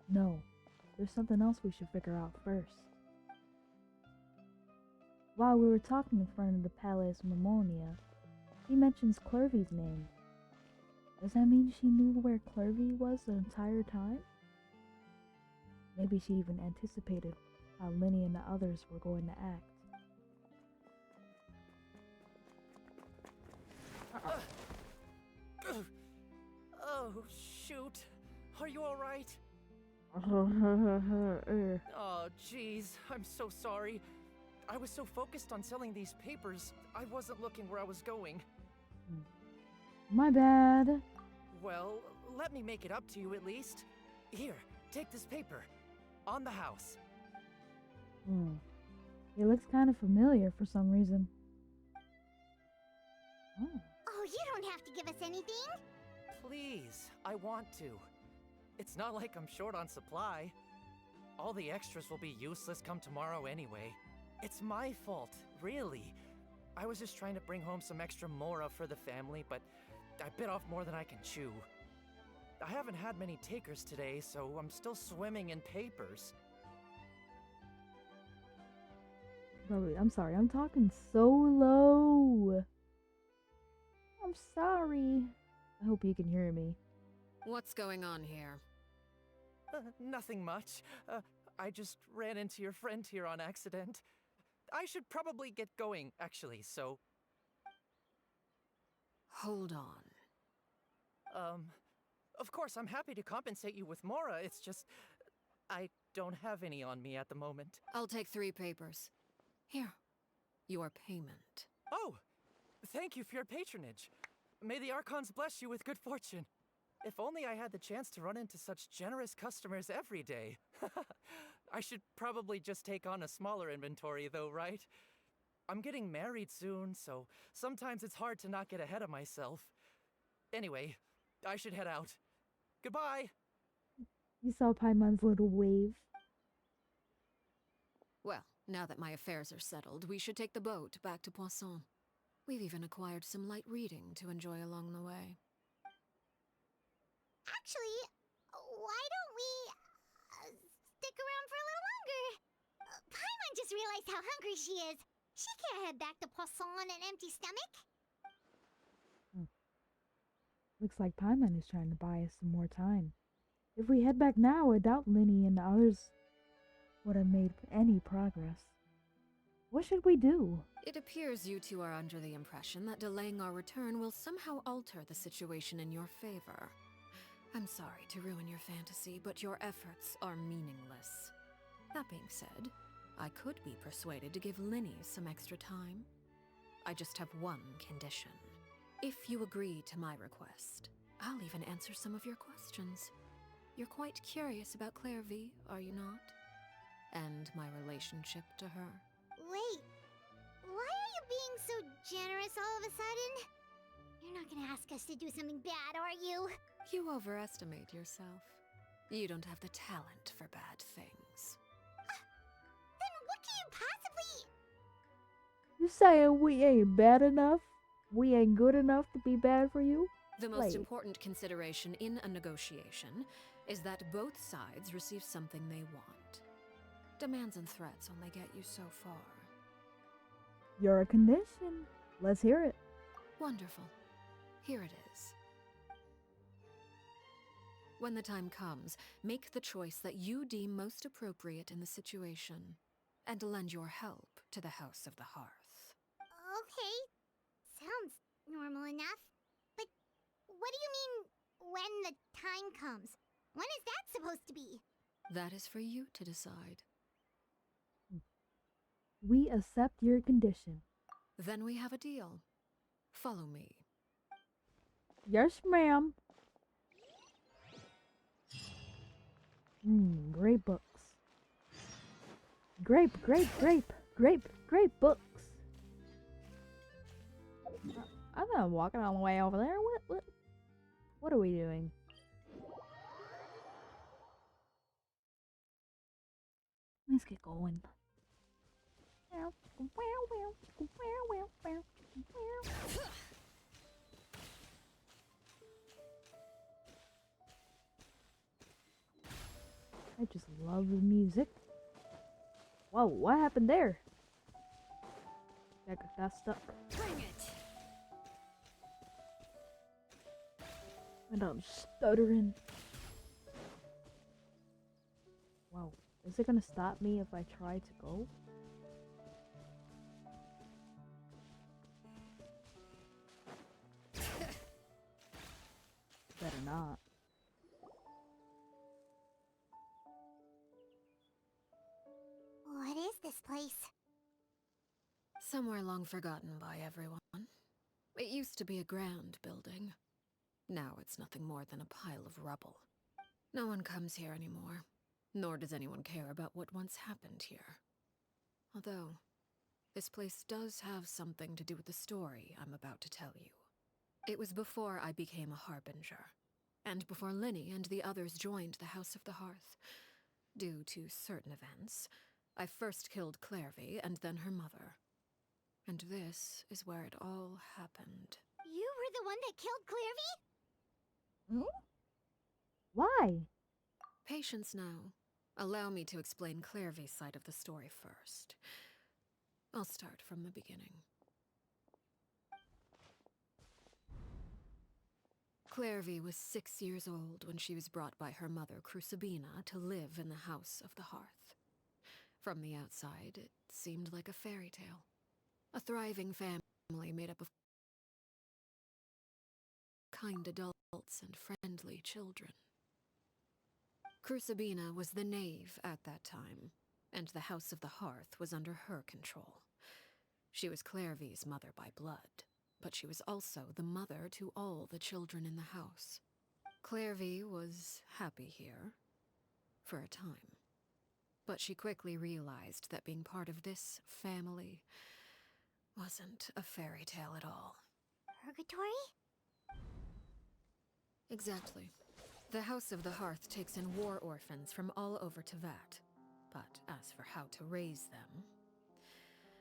Speaker 1: No, there's something else we should figure out first. While we were talking in front of the Palace Mimonia, she mentions Clervy's name. Does that mean she knew where Clervy was the entire time? Maybe she even anticipated how Linny and the others were going to act.
Speaker 11: Oh, shoot. Are you alright? Oh, jeez. I'm so sorry. I was so focused on selling these papers, I wasn't looking where I was going.
Speaker 1: My bad.
Speaker 11: Well, let me make it up to you at least. Here, take this paper. On the house.
Speaker 1: It looks kind of familiar for some reason. Oh.
Speaker 6: Oh, you don't have to give us anything.
Speaker 11: Please, I want to. It's not like I'm short on supply. All the extras will be useless come tomorrow anyway. It's my fault, really. I was just trying to bring home some extra mora for the family, but I bit off more than I can chew. I haven't had many takers today, so I'm still swimming in papers.
Speaker 1: Bro, I'm sorry, I'm talking so low. I'm sorry. I hope you can hear me.
Speaker 2: What's going on here?
Speaker 11: Nothing much. I just ran into your friend here on accident. I should probably get going, actually, so...
Speaker 2: Hold on.
Speaker 11: Of course, I'm happy to compensate you with mora, it's just... I don't have any on me at the moment.
Speaker 2: I'll take 3 papers. Here, your payment.
Speaker 11: Oh! Thank you for your patronage. May the Archons bless you with good fortune. If only I had the chance to run into such generous customers every day. I should probably just take on a smaller inventory though, right? I'm getting married soon, so sometimes it's hard to not get ahead of myself. Anyway, I should head out. Goodbye!
Speaker 1: You saw Paimon's little wave.
Speaker 2: Well, now that my affairs are settled, we should take the boat back to Poisson. We've even acquired some light reading to enjoy along the way.
Speaker 6: Actually, why don't we stick around for a little longer? Paimon just realized how hungry she is. She can't head back to Poisson on an empty stomach.
Speaker 1: Looks like Paimon is trying to buy us some more time. If we head back now, I doubt Linny and the others would have made any progress. What should we do?
Speaker 2: It appears you two are under the impression that delaying our return will somehow alter the situation in your favor. I'm sorry to ruin your fantasy, but your efforts are meaningless. That being said, I could be persuaded to give Linny some extra time. I just have one condition. If you agree to my request, I'll even answer some of your questions. You're quite curious about Claire V, are you not? And my relationship to her.
Speaker 6: Wait, why are you being so generous all of a sudden? You're not gonna ask us to do something bad, are you?
Speaker 2: You overestimate yourself. You don't have the talent for bad things.
Speaker 6: Then what can you possibly...
Speaker 1: You saying we ain't bad enough? We ain't good enough to be bad for you?
Speaker 2: The most
Speaker 1: Wait.
Speaker 2: important consideration in a negotiation is that both sides receive something they want. Demands and threats only get you so far.
Speaker 1: Your condition. Let's hear it.
Speaker 2: Wonderful. Here it is. When the time comes, make the choice that you deem most appropriate in the situation, and lend your help to the House of the Hearth.
Speaker 6: Okay, sounds normal enough. But what do you mean, when the time comes? When is that supposed to be?
Speaker 2: That is for you to decide.
Speaker 1: We accept your condition.
Speaker 2: Then we have a deal. Follow me.
Speaker 1: Yes, ma'am. Great books. Grape books. I'm not walking all the way over there. What are we doing? Let's get going. I just love the music. Whoa, what happened there? I got that stuff.
Speaker 2: Bring it!
Speaker 1: And I'm stuttering. Wow, is it gonna stop me if I try to go? Better not.
Speaker 6: What is this place?
Speaker 2: Somewhere long forgotten by everyone. It used to be a grand building. Now it's nothing more than a pile of rubble. No one comes here anymore, nor does anyone care about what once happened here. Although, this place does have something to do with the story I'm about to tell you. It was before I became a harbinger, and before Linny and the others joined the House of the Hearth. Due to certain events, I first killed Clairvy and then her mother. And this is where it all happened.
Speaker 6: You were the one that killed Clairvy?
Speaker 1: Why?
Speaker 2: Patience now. Allow me to explain Clairvy's side of the story first. I'll start from the beginning. Clairvy was 6 years old when she was brought by her mother, Crucibina, to live in the House of the Hearth. From the outside, it seemed like a fairy tale. A thriving family made up of kind adults and friendly children. Crucibina was the knave at that time, and the House of the Hearth was under her control. She was Clairvy's mother by blood, but she was also the mother to all the children in the house. Clairvy was happy here, for a time. But she quickly realized that being part of this family wasn't a fairy tale at all.
Speaker 6: Purgatory?
Speaker 2: Exactly. The House of the Hearth takes in war orphans from all over Tevat. But as for how to raise them,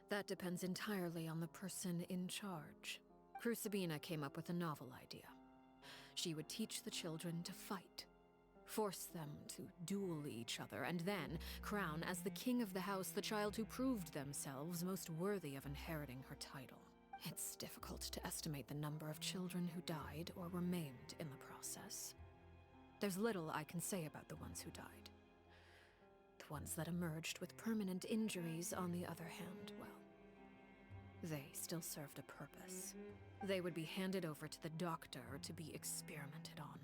Speaker 2: that depends entirely on the person in charge. Crucibina came up with a novel idea. She would teach the children to fight, force them to duel each other, and then crown as the king of the house the child who proved themselves most worthy of inheriting her title. It's difficult to estimate the number of children who died or were maimed in the process. There's little I can say about the ones who died. The ones that emerged with permanent injuries, on the other hand, well, they still served a purpose. They would be handed over to the doctor to be experimented on,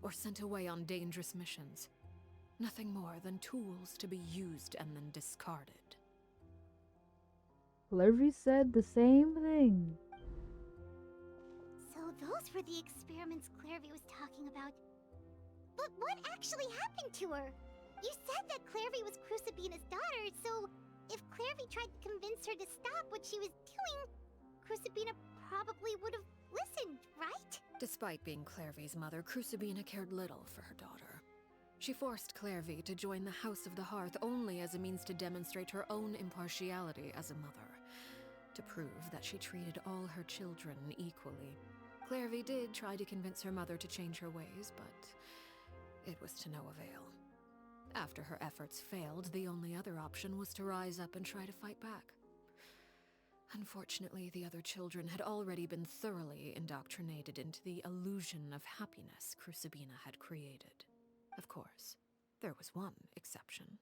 Speaker 2: or sent away on dangerous missions. Nothing more than tools to be used and then discarded.
Speaker 1: Larry said the same thing.
Speaker 6: So those were the experiments Clairvy was talking about. But what actually happened to her? You said that Clairvy was Crucibina's daughter, so if Clairvy tried to convince her to stop what she was doing, Crucibina probably would have listened, right?
Speaker 2: Despite being Clairvy's mother, Crucibina cared little for her daughter. She forced Clairvy to join the House of the Hearth only as a means to demonstrate her own impartiality as a mother, to prove that she treated all her children equally. Clairvy did try to convince her mother to change her ways, but it was to no avail. After her efforts failed, the only other option was to rise up and try to fight back. Unfortunately, the other children had already been thoroughly indoctrinated into the illusion of happiness Crucibina had created. Of course, there was one exception.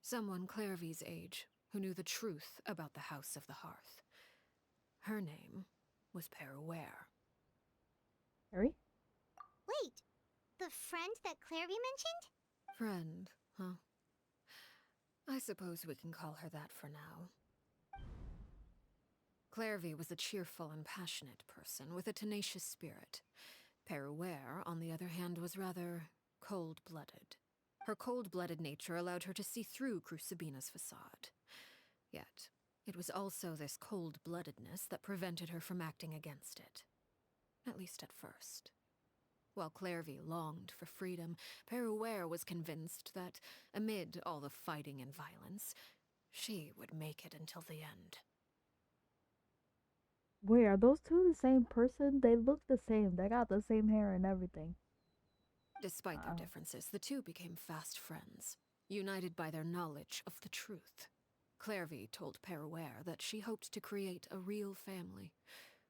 Speaker 2: Someone Clairvy's age who knew the truth about the House of the Hearth. Her name was Peruere.
Speaker 1: Harry?
Speaker 6: Wait, the friend that Clairvy mentioned?
Speaker 2: Friend, huh? I suppose we can call her that for now. Clairvy was a cheerful and passionate person with a tenacious spirit. Peruere, on the other hand, was rather cold-blooded. Her cold-blooded nature allowed her to see through Crucibina's facade. Yet, it was also this cold-bloodedness that prevented her from acting against it. At least at first. While Clairvy longed for freedom, Peruere was convinced that, amid all the fighting and violence, she would make it until the end.
Speaker 1: Wait, are those two the same person? They look the same. They got the same hair and everything.
Speaker 2: Despite their differences, the two became fast friends, united by their knowledge of the truth. Clairvy told Peruere that she hoped to create a real family,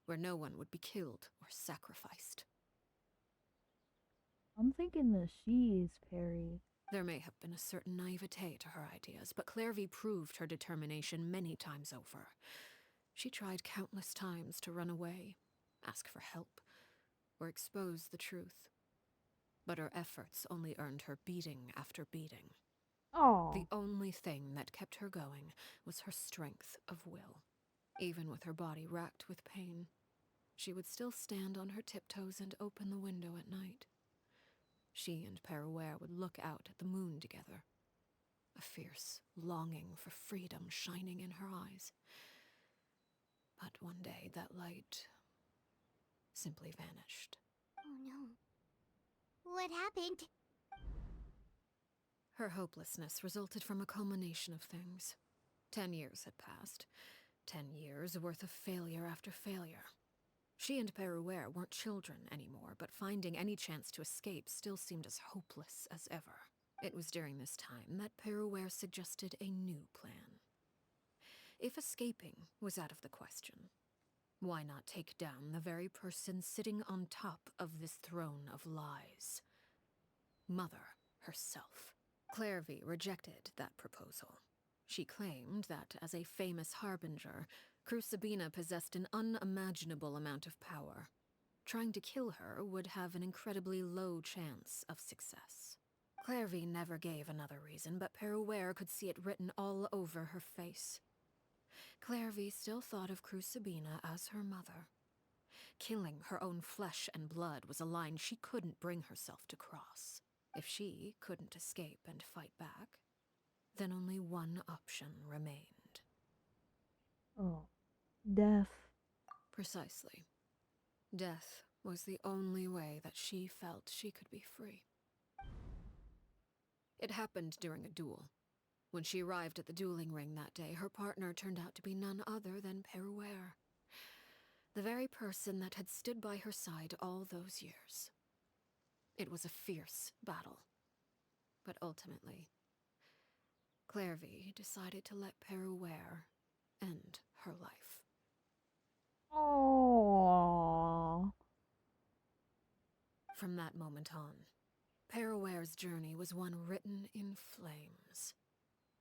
Speaker 2: where no one would be killed or sacrificed.
Speaker 1: I'm thinking that she is Perry.
Speaker 2: There may have been a certain naivete to her ideas, but Clairvy proved her determination many times over. She tried countless times to run away, ask for help, or expose the truth. But her efforts only earned her beating after beating.
Speaker 1: Oh.
Speaker 2: The only thing that kept her going was her strength of will. Even with her body racked with pain, she would still stand on her tiptoes and open the window at night. She and Peruere would look out at the moon together, a fierce longing for freedom shining in her eyes. But one day that light simply vanished.
Speaker 6: Oh no. What happened?
Speaker 2: Her hopelessness resulted from a culmination of things. 10 years had passed. 10 years worth of failure after failure. She and Peruere weren't children anymore, but finding any chance to escape still seemed as hopeless as ever. It was during this time that Peruere suggested a new plan. If escaping was out of the question, why not take down the very person sitting on top of this throne of lies? Mother herself. Clairvy rejected that proposal. She claimed that, as a famous harbinger, Crucibina possessed an unimaginable amount of power. Trying to kill her would have an incredibly low chance of success. Clairvy never gave another reason, but Peruere could see it written all over her face. Clairvy still thought of Crucibina as her mother. Killing her own flesh and blood was a line she couldn't bring herself to cross. If she couldn't escape and fight back, then only one option remained.
Speaker 1: Oh. Death.
Speaker 2: Precisely. Death was the only way that she felt she could be free. It happened during a duel. When she arrived at the dueling ring that day, her partner turned out to be none other than Peruere, the very person that had stood by her side all those years. It was a fierce battle, but ultimately, Clairvy decided to let Peruere end her life.
Speaker 1: Oh.
Speaker 2: From that moment on, Peruere's journey was one written in flames.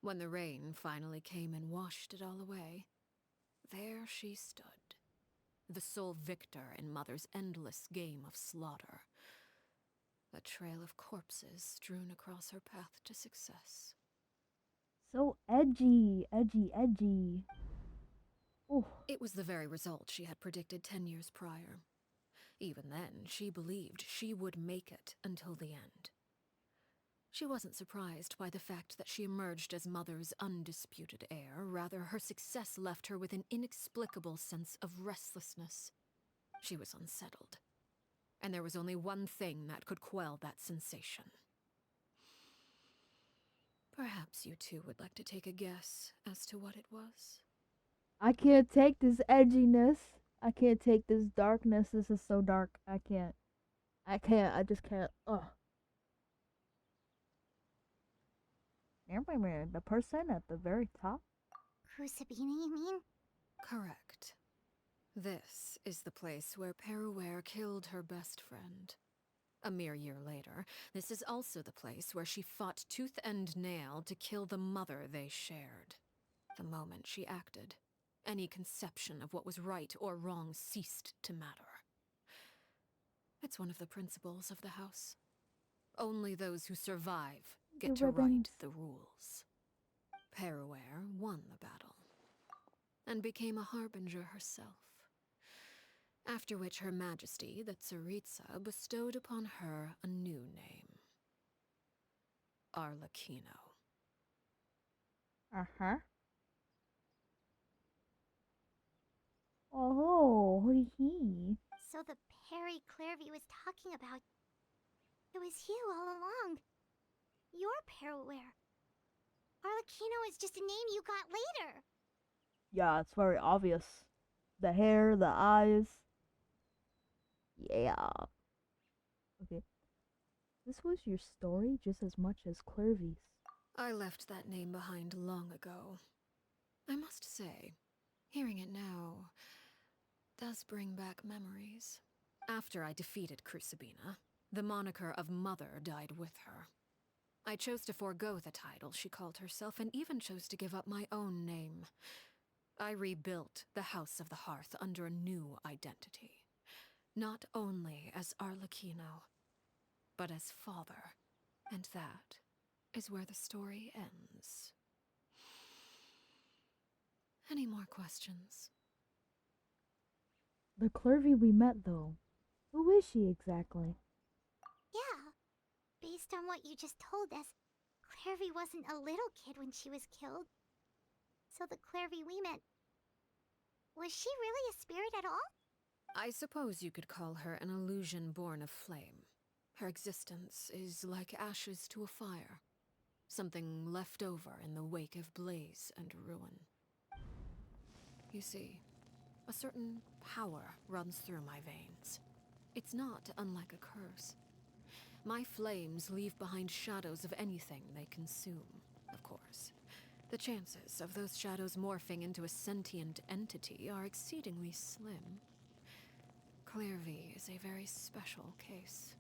Speaker 2: When the rain finally came and washed it all away, there she stood, the sole victor in Mother's endless game of slaughter. A trail of corpses strewn across her path to success.
Speaker 1: So edgy, edgy, edgy. Oh,
Speaker 2: It was the very result she had predicted 10 years prior. Even then, she believed she would make it until the end. She wasn't surprised by the fact that she emerged as Mother's undisputed heir. Rather, her success left her with an inexplicable sense of restlessness. She was unsettled. And there was only one thing that could quell that sensation. Perhaps you two would like to take a guess as to what it was?
Speaker 1: I can't take this edginess. I can't take this darkness. This is so dark. I can't. I just can't. Ugh. The person at the very top?
Speaker 6: Crucibina, you mean?
Speaker 2: Correct. This is the place where Peruware killed her best friend. A mere year later, this is also the place where she fought tooth and nail to kill the mother they shared. The moment she acted, any conception of what was right or wrong ceased to matter. It's one of the principles of the house. Only those who survive get to write the rules. Peruware won the battle, and became a harbinger herself. After which Her Majesty, the Tsaritsa, bestowed upon her a new name. Arlecchino.
Speaker 1: Uh-huh. Oh, who's he?
Speaker 6: So the Perry Clairvy was talking about... It was you all along. You're Peruware. Arlecchino is just a name you got later.
Speaker 1: Yeah, it's very obvious. The hair, the eyes. Yeah. Okay. This was your story just as much as Clairvy's.
Speaker 2: I left that name behind long ago. I must say, hearing it now does bring back memories. After I defeated Crucibina, the moniker of Mother died with her. I chose to forego the title she called herself, and even chose to give up my own name. I rebuilt the House of the Hearth under a new identity. Not only as Arlecchino, but as father. And that is where the story ends. Any more questions?
Speaker 1: The Clairvy we met, though. Who is she exactly?
Speaker 6: Yeah. Based on what you just told us, Clairvy wasn't a little kid when she was killed. So the Clairvy we met... Was she really a spirit at all?
Speaker 2: I suppose you could call her an illusion born of flame. Her existence is like ashes to a fire. Something left over in the wake of blaze and ruin. You see, a certain power runs through my veins. It's not unlike a curse. My flames leave behind shadows of anything they consume, of course. The chances of those shadows morphing into a sentient entity are exceedingly slim. Clairvy is a very special case.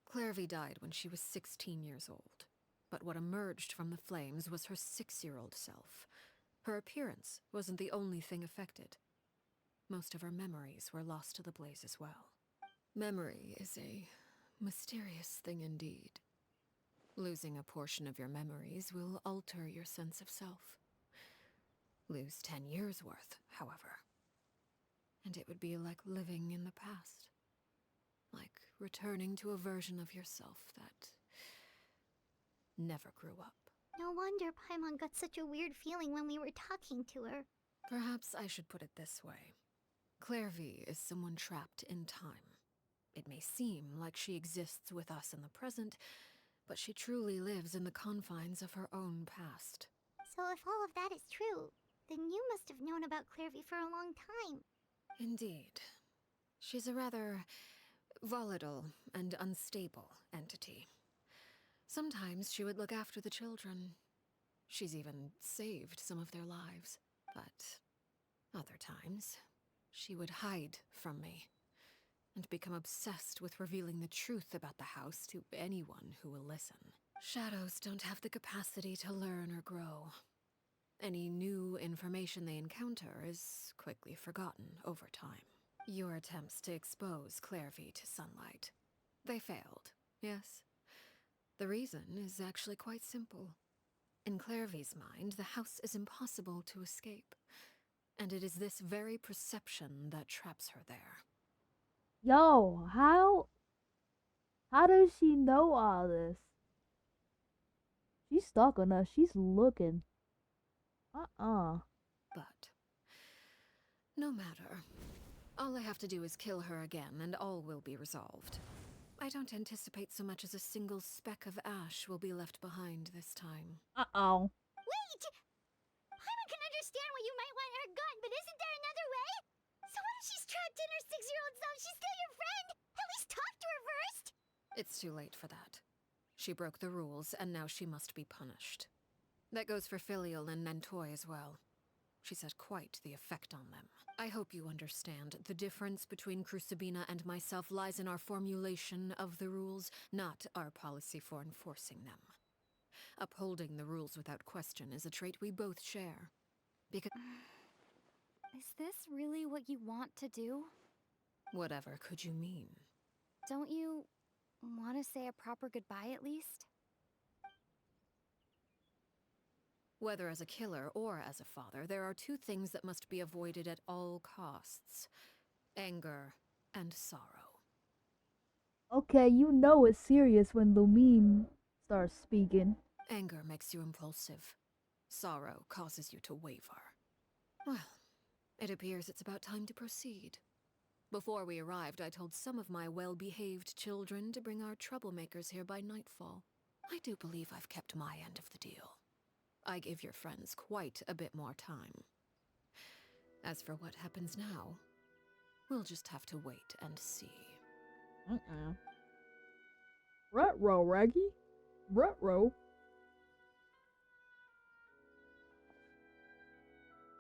Speaker 2: Clairvy died when she was 16 years old, but what emerged from the flames was her 6-year-old self. Her appearance wasn't the only thing affected. Most of her memories were lost to the blaze as well. Memory is a mysterious thing indeed. Losing a portion of your memories will alter your sense of self. Lose 10 years' worth, however, and it would be like living in the past. Like returning to a version of yourself that never grew up.
Speaker 6: No wonder Paimon got such a weird feeling when we were talking to her.
Speaker 2: Perhaps I should put it this way. Clairvy is someone trapped in time. It may seem like she exists with us in the present, but she truly lives in the confines of her own past.
Speaker 6: So if all of that is true, then you must have known about Clairvy for a long time.
Speaker 2: Indeed. She's a rather volatile and unstable entity. Sometimes she would look after the children. She's even saved some of their lives. But other times, she would hide from me and become obsessed with revealing the truth about the house to anyone who will listen. Shadows don't have the capacity to learn or grow. Any new information they encounter is quickly forgotten over time. Your attempts to expose Clairvy to sunlight. They failed, yes? The reason is actually quite simple. In Clairvy's mind, the house is impossible to escape, and it is this very perception that traps her there.
Speaker 1: Yo, how does she know all this? She's stalking us. She's looking.
Speaker 2: But no matter. All I have to do is kill her again, and all will be resolved. I don't anticipate so much as a single speck of ash will be left behind this time.
Speaker 6: Wait! Paimon can understand why you might want her gone, but isn't there another way? So what if she's trapped in her 6-year-old self? She's still your friend! At least talk to her first!
Speaker 2: It's too late for that. She broke the rules, and now she must be punished. That goes for Filial and Nantoy as well. She's had quite the effect on them. I hope you understand. The difference between Crucibina and myself lies in our formulation of the rules, not our policy for enforcing them. Upholding the rules without question is a trait we both share. Because
Speaker 9: Is this really what you want to do?
Speaker 2: whatever could you mean?
Speaker 9: Don't you want to say a proper goodbye at least?
Speaker 2: Whether as a killer or as a father, there are two things that must be avoided at all costs. Anger and sorrow.
Speaker 1: Okay, you know it's serious when Lumine starts speaking.
Speaker 2: Anger makes you impulsive. Sorrow causes you to waver. Well, it appears it's about time to proceed. Before we arrived, I told some of my well-behaved children to bring our troublemakers here by nightfall. I do believe I've kept my end of the deal. I give your friends quite a bit more time. As for what happens now, we'll just have to wait and see.
Speaker 1: Rut-row, Reggie. Rut-row.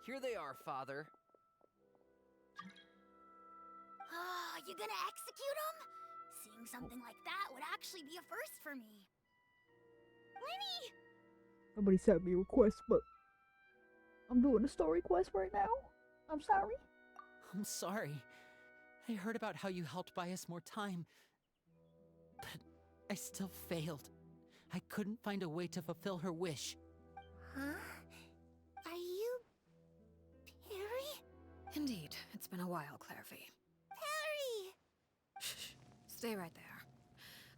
Speaker 11: Here they are, Father.
Speaker 6: Oh, you gonna execute him? Seeing something like that would actually be a first for me. Winnie!
Speaker 1: Somebody sent me a request, but I'm doing a story quest right now. I'm sorry.
Speaker 5: I'm sorry. I heard about how you helped buy us more time, but I still failed. I couldn't find a way to fulfill her wish.
Speaker 6: Huh? Are you... Perry?
Speaker 2: Indeed, it's been a while, Clairvy.
Speaker 6: Perry!
Speaker 2: Shh, stay right there.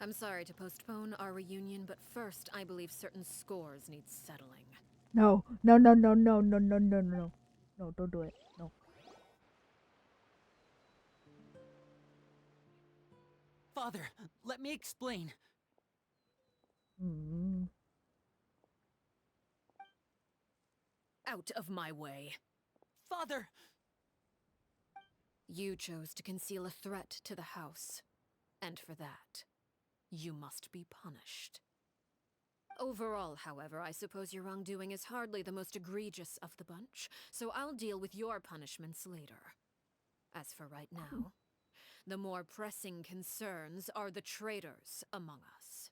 Speaker 2: I'm sorry to postpone our reunion, but first I believe certain scores need settling.
Speaker 1: No, don't do it. No.
Speaker 5: Father, let me explain.
Speaker 2: Out of my way.
Speaker 5: Father!
Speaker 2: You chose to conceal a threat to the house, and for that, you must be punished. Overall, however, I suppose your wrongdoing is hardly the most egregious of the bunch, so I'll deal with your punishments later. As for right now, the more pressing concerns are the traitors among us.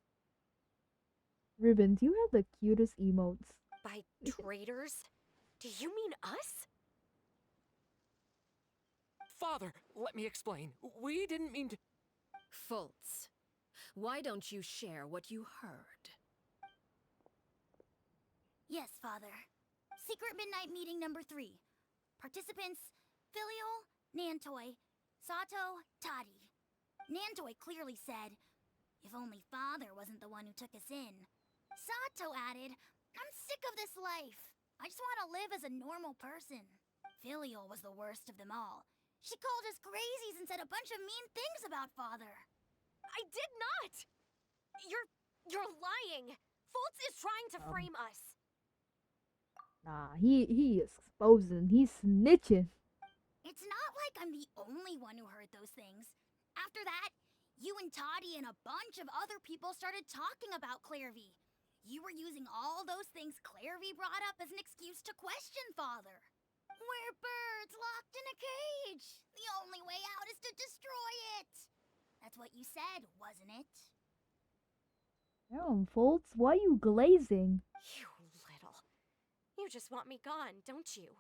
Speaker 1: Ribbons, you have the cutest emotes.
Speaker 12: By traitors? Do you mean us?
Speaker 11: Father, let me explain. We didn't mean to...
Speaker 2: Fultz, why don't you share what you heard?
Speaker 6: Yes, Father. Secret Midnight Meeting number 3. Participants, Filial, Nantoy, Sato, Toddy. Nantoy clearly said, if only Father wasn't the one who took us in. Sato added, I'm sick of this life. I just want to live as a normal person. Filial was the worst of them all. She called us crazies and said a bunch of mean things about Father.
Speaker 12: I did not! You're lying! Fultz is trying to frame us.
Speaker 1: Nah, he is exposing. He's snitching.
Speaker 6: It's not like I'm the only one who heard those things. After that, you and Toddy and a bunch of other people started talking about Clairvy. You were using all those things Clairvy brought up as an excuse to question Father. We're birds locked in a cage. The only way out is to destroy it. That's what you said, wasn't it?
Speaker 1: Damn, Foltz, why you glazing?
Speaker 12: You little. You just want me gone, don't you?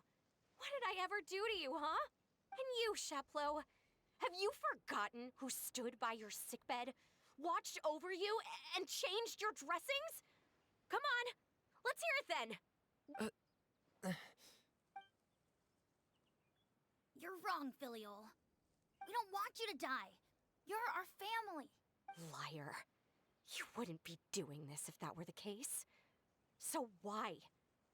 Speaker 12: What did I ever do to you, huh? And you, Chaplo, have you forgotten who stood by your sickbed, watched over you, and changed your dressings? Come on, let's hear it then.
Speaker 6: You're wrong, Filiol. We don't want you to die. You're our family.
Speaker 12: Liar. You wouldn't be doing this if that were the case. So why?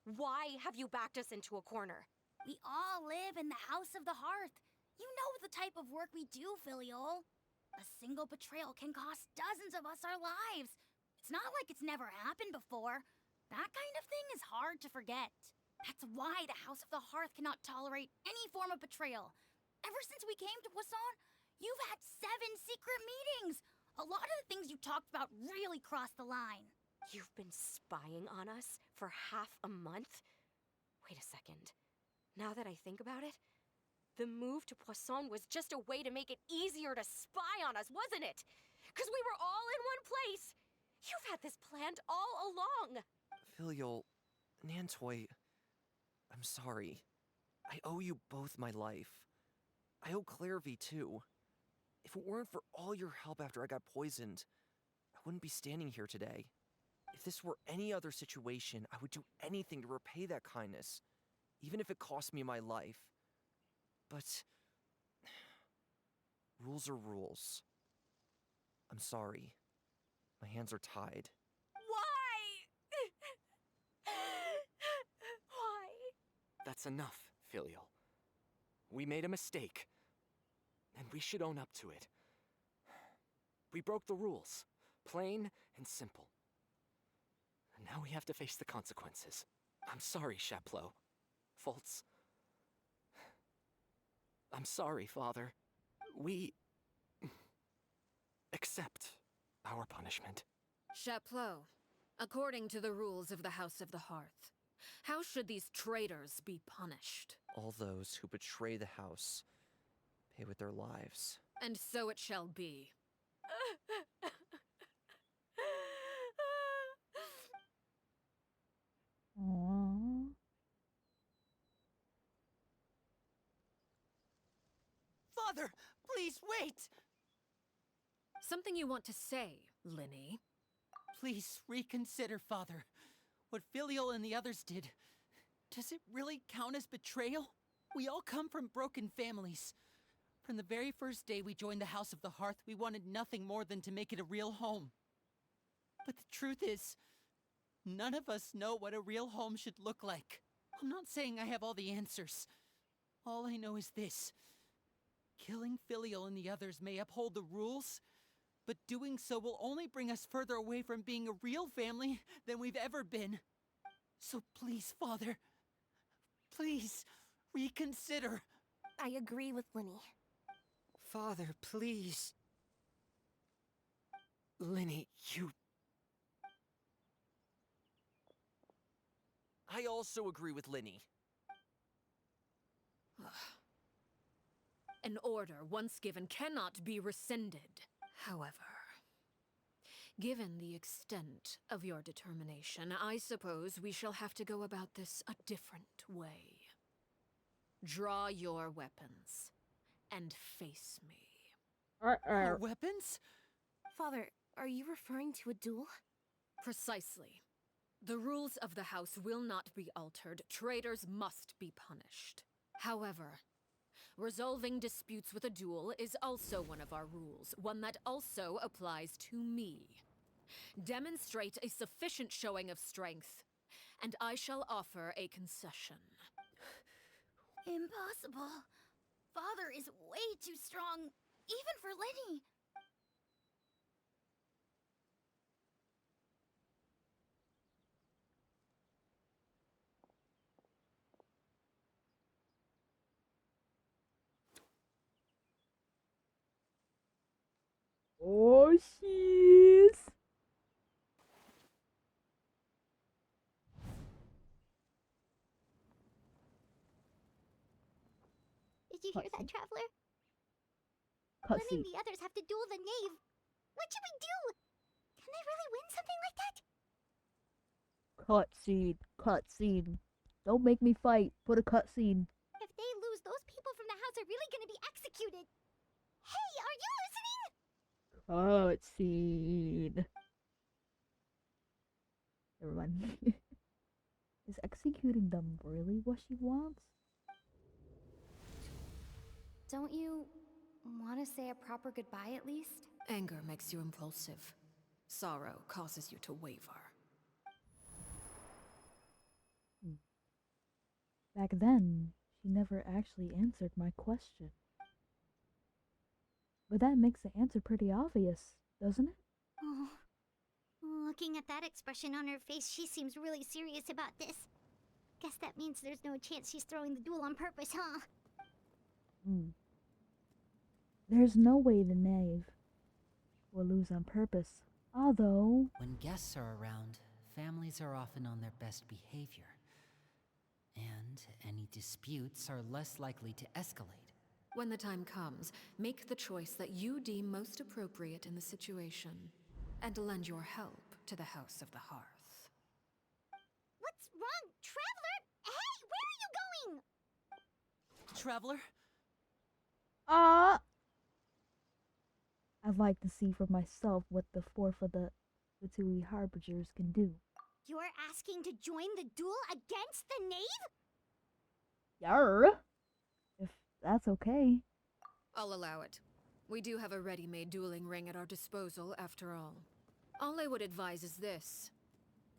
Speaker 12: Why have you backed us into a corner?
Speaker 6: We all live in the House of the Hearth. You know the type of work we do, Filiol. A single betrayal can cost dozens of us our lives. It's not like it's never happened before. That kind of thing is hard to forget. That's why the House of the Hearth cannot tolerate any form of betrayal. Ever since we came to Poisson, you've had 7 secret meetings. A lot of the things you talked about really crossed the line.
Speaker 12: You've been spying on us for half a month? Wait a second. Now that I think about it, the move to Poisson was just a way to make it easier to spy on us, wasn't it? Because we were all in one place. You've had this planned all along.
Speaker 4: Filial, Nantoy, I'm sorry. I owe you both my life. I owe Clairvy too. If it weren't for all your help after I got poisoned, I wouldn't be standing here today. If this were any other situation, I would do anything to repay that kindness, even if it cost me my life. But rules are rules. I'm sorry. My hands are tied.
Speaker 12: Why? Why?
Speaker 11: That's enough, Filial. We made a mistake, and we should own up to it. We broke the rules, plain and simple. And now we have to face the consequences. I'm sorry, Chaplo. Foltz. I'm sorry, Father. We accept our punishment.
Speaker 13: Chaplo, according to the rules of the House of the Hearth, how should these traitors be punished?
Speaker 4: All those who betray the house pay with their lives.
Speaker 13: And so it shall be.
Speaker 1: Aww.
Speaker 5: Father, please wait!
Speaker 13: Something you want to say, Linny?
Speaker 5: Please reconsider, Father. What Filial and the others did, does it really count as betrayal? We all come from broken families. From the very first day we joined the House of the Hearth, we wanted nothing more than to make it a real home. But the truth is, none of us know what a real home should look like. I'm not saying I have all the answers. All I know is this. Killing Filial and the others may uphold the rules, but doing so will only bring us further away from being a real family than we've ever been. So please, Father, please reconsider.
Speaker 8: I agree with Linny.
Speaker 4: Father, please. Linny, you... I also agree with Linny.
Speaker 13: An order once given cannot be rescinded. However, given the extent of your determination, I suppose we shall have to go about this a different way. Draw your weapons and face me.
Speaker 5: Our weapons?
Speaker 8: Father, are you referring to a duel?
Speaker 13: Precisely. The rules of the house will not be altered. Traitors must be punished. However, resolving disputes with a duel is also one of our rules, one that also applies to me. Demonstrate a sufficient showing of strength, and I shall offer a concession.
Speaker 6: Impossible. Father is way too strong, even for Linny.
Speaker 1: Oh, jeez.
Speaker 6: Did you hear that, Traveler? Linny
Speaker 1: Cutscene.
Speaker 6: and the others have to duel the knave. What should we do? Can they really win something like that?
Speaker 1: Cutscene. Cutscene. Don't make me fight. Put a cutscene.
Speaker 6: If they lose, those people from the house are really gonna be executed. Hey, are you listening?
Speaker 1: Cutscene. Never mind. Is executing them really what she wants?
Speaker 8: Don't you want to say a proper goodbye at least?
Speaker 13: Anger makes you impulsive. Sorrow causes you to waver.
Speaker 1: Back then, she never actually answered my question. But that makes the answer pretty obvious, doesn't it?
Speaker 6: Oh. Looking at that expression on her face, she seems really serious about this. Guess that means there's no chance she's throwing the duel on purpose, huh?
Speaker 1: There's no way the knave will lose on purpose. Although...
Speaker 5: When guests are around, families are often on their best behavior. And any disputes are less likely to escalate.
Speaker 13: When the time comes, make the choice that you deem most appropriate in the situation, and lend your help to the House of the Hearth.
Speaker 6: What's wrong? Traveler? Hey, where are you going?
Speaker 11: Traveler?
Speaker 1: I'd like to see for myself what the fourth of the two Harbingers can do.
Speaker 6: You're asking to join the duel against the knave?
Speaker 1: Yarr! If that's okay.
Speaker 13: I'll allow it. We do have a ready-made dueling ring at our disposal, after all. All I would advise is this.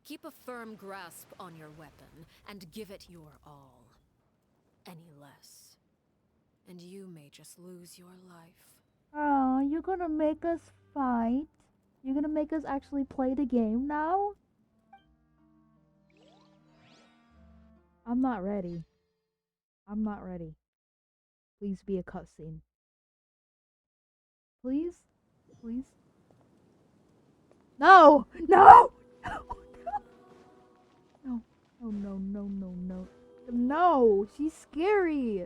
Speaker 13: Keep a firm grasp on your weapon, and give it your all. Any less, and you may just lose your life.
Speaker 1: Oh, you're gonna make us fight? You're gonna make us actually play the game now? I'm not ready. I'm not ready. Please be a cutscene. Please? Please? No! No! No! No! No, no, no, no, no. No! She's scary!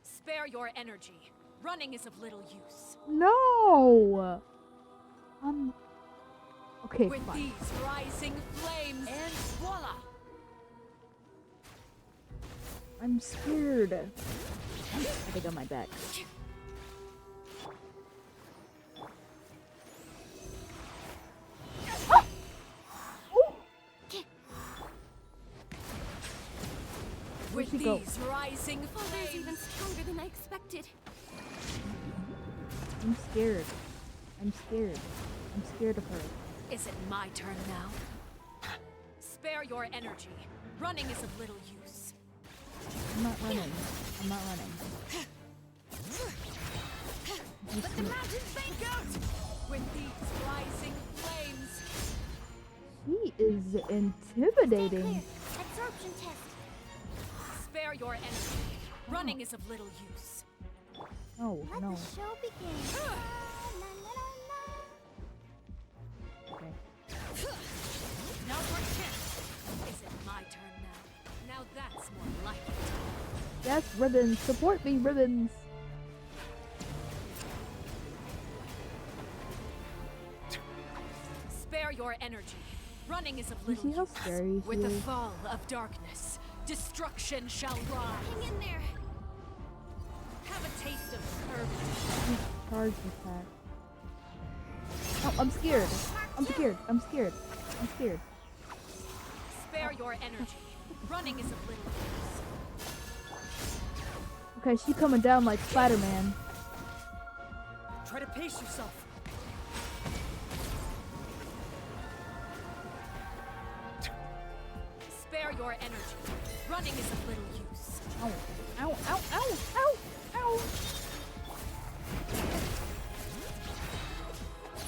Speaker 13: Spare your energy. Running is of little use.
Speaker 1: No! Okay,
Speaker 13: With
Speaker 1: fine.
Speaker 13: these rising flames, and voila!
Speaker 1: I'm scared. I think on my back.
Speaker 13: With
Speaker 1: she
Speaker 13: these
Speaker 1: go?
Speaker 13: rising
Speaker 8: Father's
Speaker 13: flames,
Speaker 8: even stronger than I expected.
Speaker 1: I'm scared. I'm scared. I'm scared of her.
Speaker 13: is it my turn now? Spare your energy. Running is of little use.
Speaker 1: I'm not running. I'm not running.
Speaker 13: Let the mountains bank out! With these rising flames.
Speaker 1: She is intimidating.
Speaker 6: Absorption test.
Speaker 13: Spare your energy. Running is of little use.
Speaker 1: No,
Speaker 6: Let
Speaker 1: no.
Speaker 6: the show begin. La, la, la, la.
Speaker 1: Okay.
Speaker 13: Now for chance. Is it my turn now? Now that's more like it.
Speaker 1: Yes, Ribbons. Support me, Ribbons.
Speaker 13: Spare your energy. Running is of
Speaker 1: You
Speaker 13: little
Speaker 1: see how
Speaker 13: use.
Speaker 1: scary she
Speaker 13: With the
Speaker 1: is?
Speaker 13: fall of darkness, destruction shall rise.
Speaker 8: Hang in there.
Speaker 13: Have a taste of herb.
Speaker 1: Charge attack. Oh, I'm scared. I'm scared. I'm scared. I'm scared.
Speaker 13: Spare your energy. Running is of little use.
Speaker 1: Okay, she coming down like Spider-Man.
Speaker 11: Try to pace yourself.
Speaker 13: Spare your energy. Running is of little use.
Speaker 1: Ow. Ow, ow, ow, ow, ow.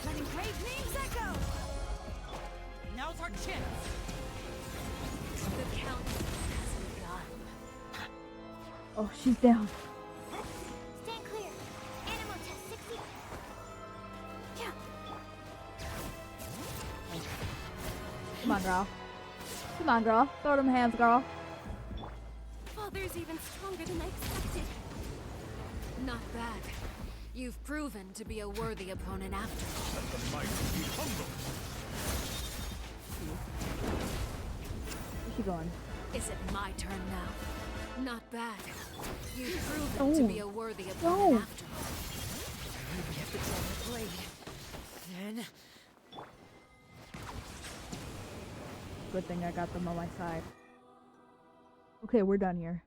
Speaker 13: Letting great names echo.
Speaker 11: Now's our chance.
Speaker 13: The count has begun.
Speaker 1: Oh, she's down.
Speaker 6: Stand clear. Animal test 60. Yeah.
Speaker 1: Come on, girl. Come on, girl. Throw them hands, girl.
Speaker 8: Father's even stronger than I expected.
Speaker 13: Not bad. You've proven to be a worthy opponent after all.
Speaker 10: Let the mighty be humble.
Speaker 1: Where's she going?
Speaker 13: Is it my turn now? Not bad. You've proven to be a worthy opponent after all.
Speaker 12: We have to draw the blade. Then...
Speaker 1: Good thing I got them on my side. Okay, we're done here.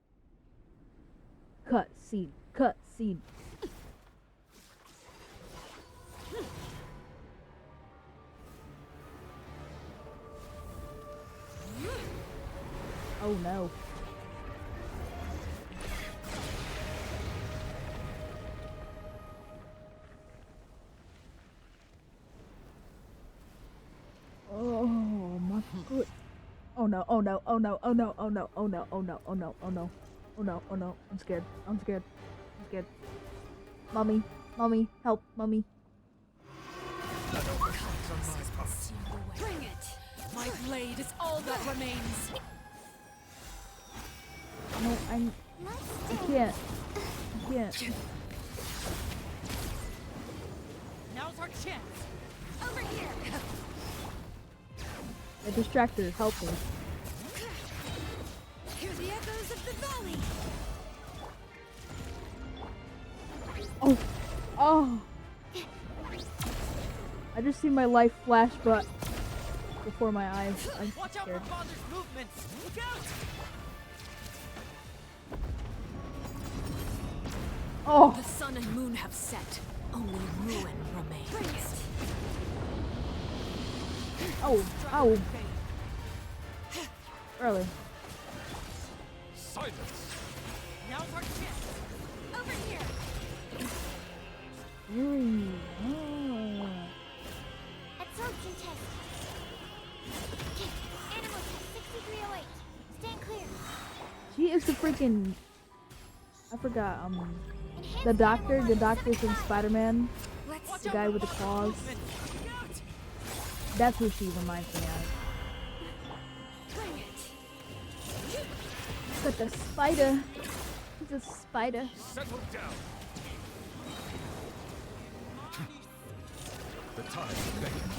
Speaker 1: Cut scene. Cut scene. Oh no. Oh my good. Oh no, oh no, oh no, oh no, oh no, oh no, oh no, oh no, oh no. Oh no, oh no. I'm scared. I'm scared. I'm scared. Mommy. Mommy. Help. Mommy.
Speaker 13: Bring it! My blade is all that remains.
Speaker 1: No, I can't. I can't.
Speaker 13: Now's our chance.
Speaker 12: Over here!
Speaker 1: The distractor, help me.
Speaker 12: Hear the echoes of the valley!
Speaker 1: Oh. Oh. I just see my life flash, but before my eyes. I'm
Speaker 11: Watch out for
Speaker 1: scared.
Speaker 11: Father's movements! Look out!
Speaker 1: Oh.
Speaker 13: The sun and moon have set. Only ruin remains.
Speaker 1: Oh. Ow. Early.
Speaker 10: Silence!
Speaker 11: Now's our chance!
Speaker 12: Over here!
Speaker 1: Ooh. Oh.
Speaker 6: Absorption test. Okay, animal test 6308. Stand clear.
Speaker 1: She is the freaking. I forgot.
Speaker 6: Enhanced
Speaker 1: The doctor
Speaker 6: animal
Speaker 1: from
Speaker 6: 75.
Speaker 1: Spider-Man.
Speaker 12: Let's
Speaker 1: The guy with the claws. That's who she reminds me of.
Speaker 12: bring it!
Speaker 1: But the spider. It's a spider.
Speaker 10: Settle down! The time beckons.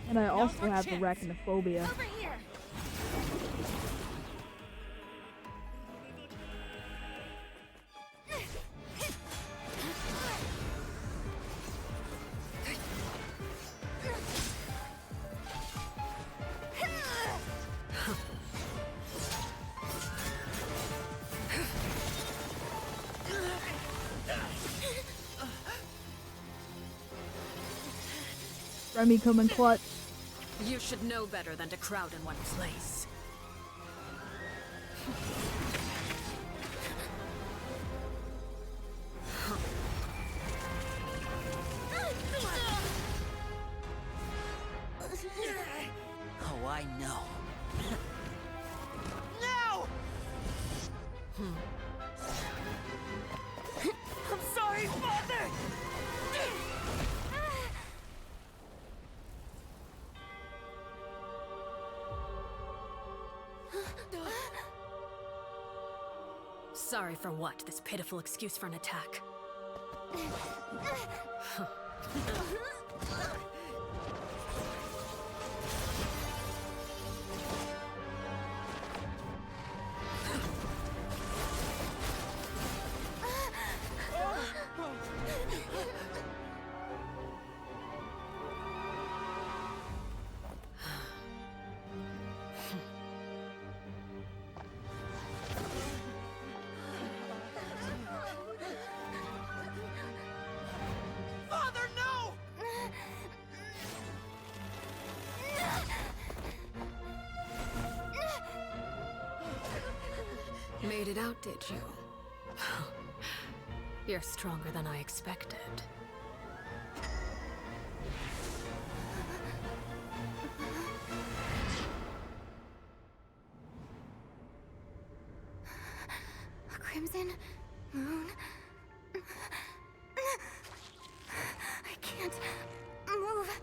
Speaker 1: And I also have arachnophobia.
Speaker 12: Over here!
Speaker 1: Remy, come and clutch.
Speaker 13: You should know better than to crowd in one place.
Speaker 5: Oh, I know.
Speaker 11: No! I'm sorry, Father!
Speaker 13: Sorry for what? This pitiful excuse for an attack.
Speaker 11: Father, no!
Speaker 13: Made it out, did you? You're stronger than I expected.
Speaker 3: A crimson moon. I can't move.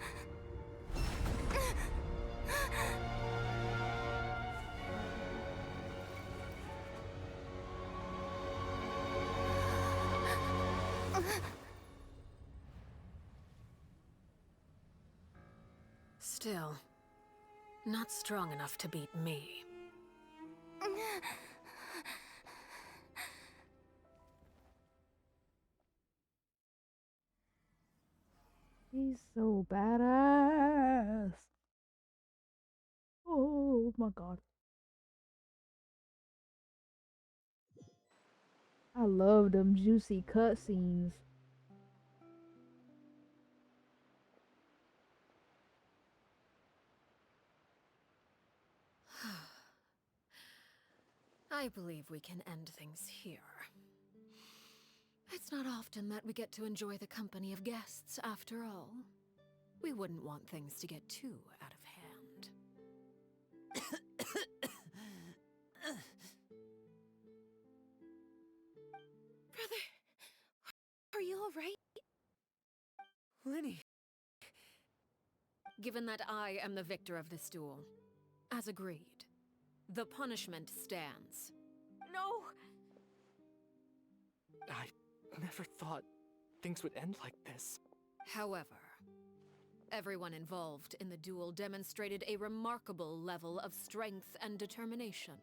Speaker 13: Still, not strong enough to beat me.
Speaker 1: He's so badass. Oh my god. I love them juicy cutscenes.
Speaker 13: I believe we can end things here. It's not often that we get to enjoy the company of guests, after all. We wouldn't want things to get too out of hand.
Speaker 8: Brother, are you alright?
Speaker 11: Lenny.
Speaker 13: Given that I am the victor of this duel, as agreed, the punishment stands.
Speaker 12: No!
Speaker 11: I never thought things would end like this.
Speaker 13: However, everyone involved in the duel demonstrated a remarkable level of strength and determination.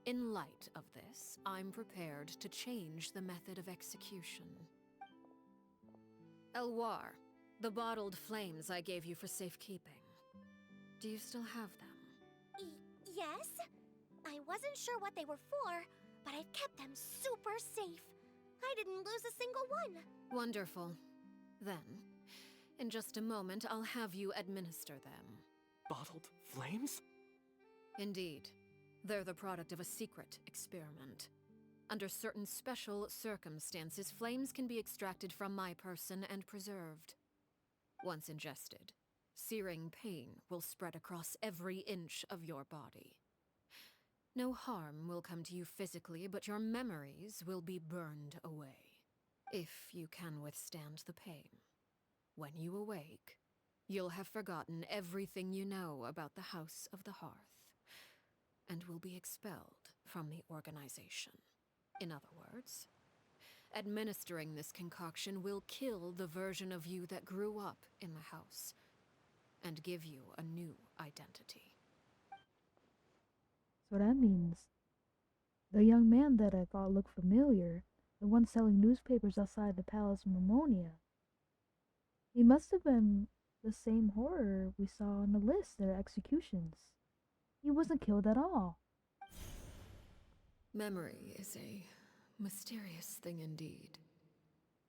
Speaker 13: In light of this, I'm prepared to change the method of execution. Elwar, the bottled flames I gave you for safekeeping. Do you still have them?
Speaker 6: Yes? I wasn't sure what they were for, but I've kept them super safe. I didn't lose a single one.
Speaker 13: Wonderful. Then, in just a moment, I'll have you administer them.
Speaker 11: Bottled flames?
Speaker 13: Indeed. They're the product of a secret experiment. Under certain special circumstances, flames can be extracted from my person and preserved. Once ingested, searing pain will spread across every inch of your body. No harm will come to you physically, but your memories will be burned away. If you can withstand the pain. When you awake, you'll have forgotten everything you know about the House of the Hearth, and will be expelled from the organization. In other words, administering this concoction will kill the version of you that grew up in the house, and give you a new identity.
Speaker 1: So that means the young man that I thought looked familiar, the one selling newspapers outside the Palace of Mimonia, he must have been the same horror we saw on the list, their executions. He wasn't killed at all.
Speaker 13: Memory is a mysterious thing indeed.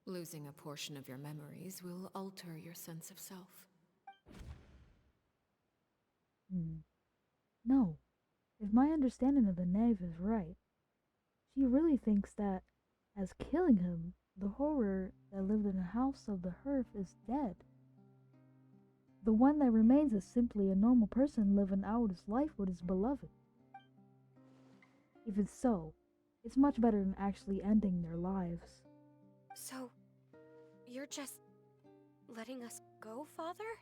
Speaker 13: Losing a portion of your memories will alter your sense of self.
Speaker 1: No. If my understanding of the knave is right, she really thinks that, as killing him, the horror that lived in the House of the Hearth is dead. The one that remains is simply a normal person living out his life with his beloved. If it's so, it's much better than actually ending their lives.
Speaker 12: So, you're just letting us go, Father?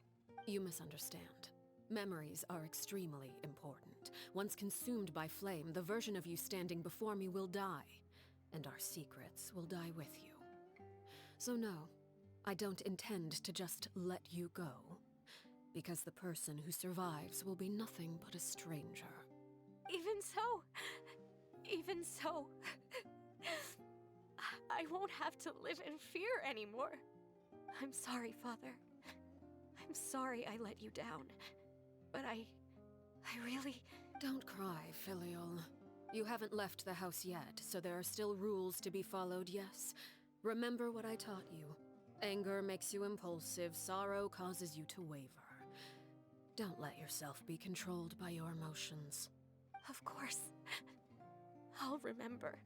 Speaker 13: You misunderstand. Memories are extremely important. Once consumed by flame, the version of you standing before me will die, and our secrets will die with you. So no, I don't intend to just let you go, because the person who survives will be nothing but a stranger.
Speaker 12: Even so, I won't have to live in fear anymore. I'm sorry, Father. I'm sorry I let you down. But I really...
Speaker 13: Don't cry, Filial. You haven't left the house yet, so there are still rules to be followed, yes? Remember what I taught you. Anger makes you impulsive, sorrow causes you to waver. Don't let yourself be controlled by your emotions.
Speaker 12: Of course. I'll remember.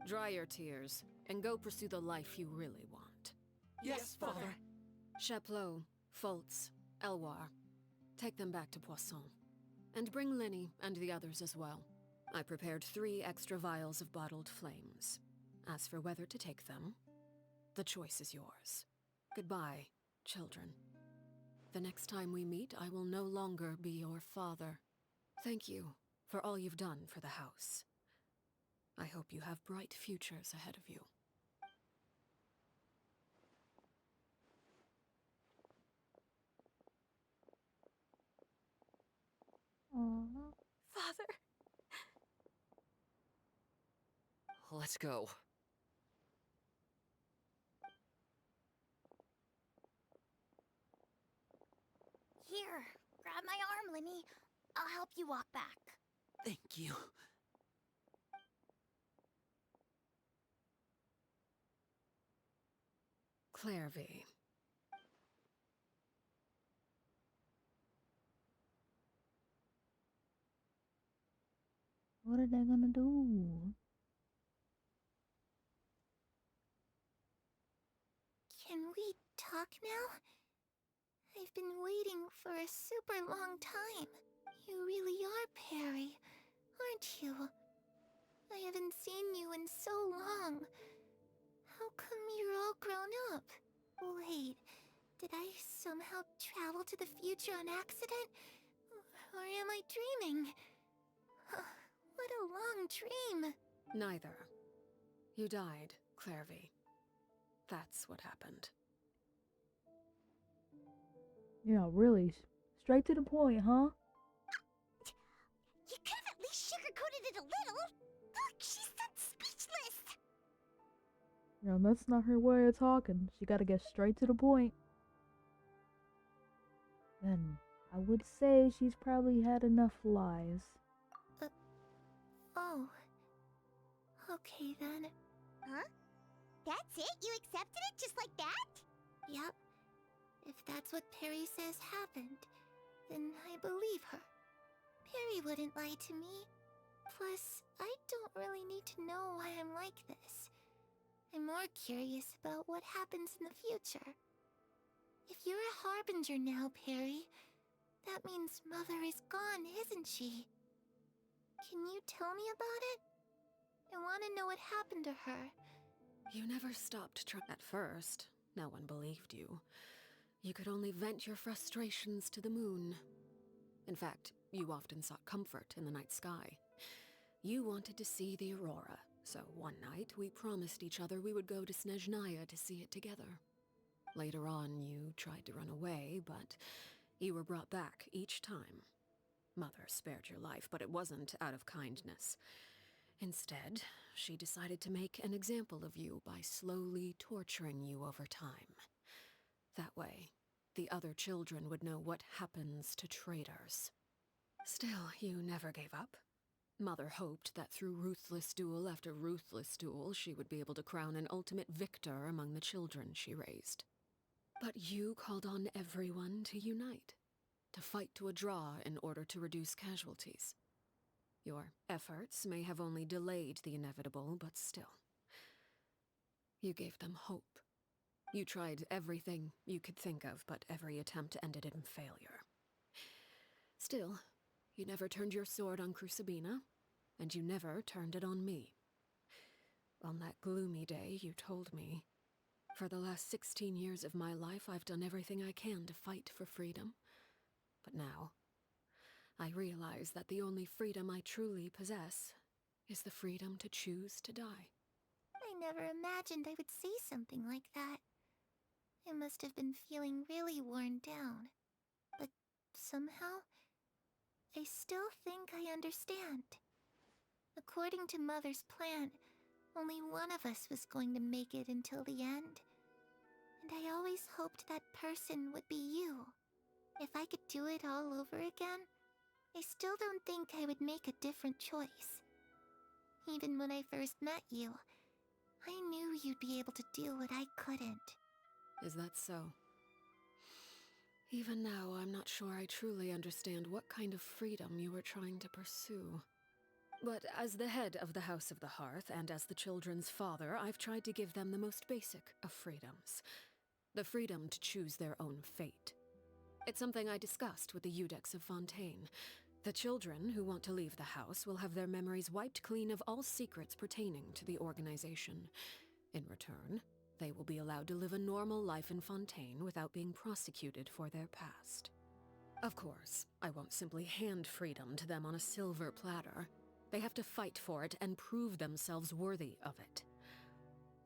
Speaker 13: Dry your tears, and go pursue the life you really want.
Speaker 11: Yes, Father.
Speaker 13: Chaplot, Foltz, Elwar. Take them back to Poisson. And bring Linny and the others as well. I prepared 3 extra vials of bottled flames. As for whether to take them, the choice is yours. Goodbye, children. The next time we meet, I will no longer be your father. Thank you for all you've done for the house. I hope you have bright futures ahead of you.
Speaker 4: Let's go.
Speaker 6: Here, grab my arm, Lemmy. I'll help you walk back.
Speaker 5: Thank you.
Speaker 13: Clairvy.
Speaker 1: What are they gonna do?
Speaker 3: Can we talk now? I've been waiting for a super long time. You really are Perry, aren't you? I haven't seen you in so long. How come you're all grown up? Wait, did I somehow travel to the future on accident? Or am I dreaming? What a long dream.
Speaker 13: Neither. You died, Clairvy. That's what happened.
Speaker 1: Yeah, really. Straight to the point, huh?
Speaker 6: You could have at least sugarcoated it a little. Look, she's done speechless.
Speaker 1: Yeah, that's not her way of talking. She gotta get straight to the point. Then, I would say she's probably had enough lies.
Speaker 3: Oh. Okay then.
Speaker 6: Huh? That's it? You accepted it just like that?
Speaker 3: Yep. If that's what Perry says happened, then I believe her. Perry wouldn't lie to me. Plus, I don't really need to know why I'm like this. I'm more curious about what happens in the future. If you're a harbinger now, Perry, that means Mother is gone, isn't she? Can you tell me about it? I want to know what happened to her.
Speaker 13: You never stopped trying. At first, no one believed you. You could only vent your frustrations to the moon. In fact, you often sought comfort in the night sky. You wanted to see the aurora, so one night we promised each other we would go to Snezhnaya to see it together. Later on, you tried to run away, but you were brought back each time. Mother spared your life, but it wasn't out of kindness. Instead, she decided to make an example of you by slowly torturing you over time. That way, the other children would know what happens to traitors. Still, you never gave up. Mother hoped that through ruthless duel after ruthless duel, she would be able to crown an ultimate victor among the children she raised. But you called on everyone to unite, to fight to a draw in order to reduce casualties. Your efforts may have only delayed the inevitable, but still. You gave them hope. You tried everything you could think of, but every attempt ended in failure. Still, you never turned your sword on Crucibina, and you never turned it on me. On that gloomy day, you told me, "For the last 16 years of my life, I've done everything I can to fight for freedom. But now, I realize that the only freedom I truly possess is the freedom to choose to die."
Speaker 3: I never imagined I would say something like that. I must have been feeling really worn down. But somehow, I still think I understand. According to Mother's plan, only one of us was going to make it until the end. And I always hoped that person would be you. If I could do it all over again, I still don't think I would make a different choice. Even when I first met you, I knew you'd be able to do what I couldn't.
Speaker 13: Is that so? Even now, I'm not sure I truly understand what kind of freedom you were trying to pursue. But as the head of the House of the Hearth, and as the children's father, I've tried to give them the most basic of freedoms. The freedom to choose their own fate. It's something I discussed with the Eudex of Fontaine. The children who want to leave the house will have their memories wiped clean of all secrets pertaining to the organization. In return, they will be allowed to live a normal life in Fontaine without being prosecuted for their past. Of course, I won't simply hand freedom to them on a silver platter. They have to fight for it and prove themselves worthy of it.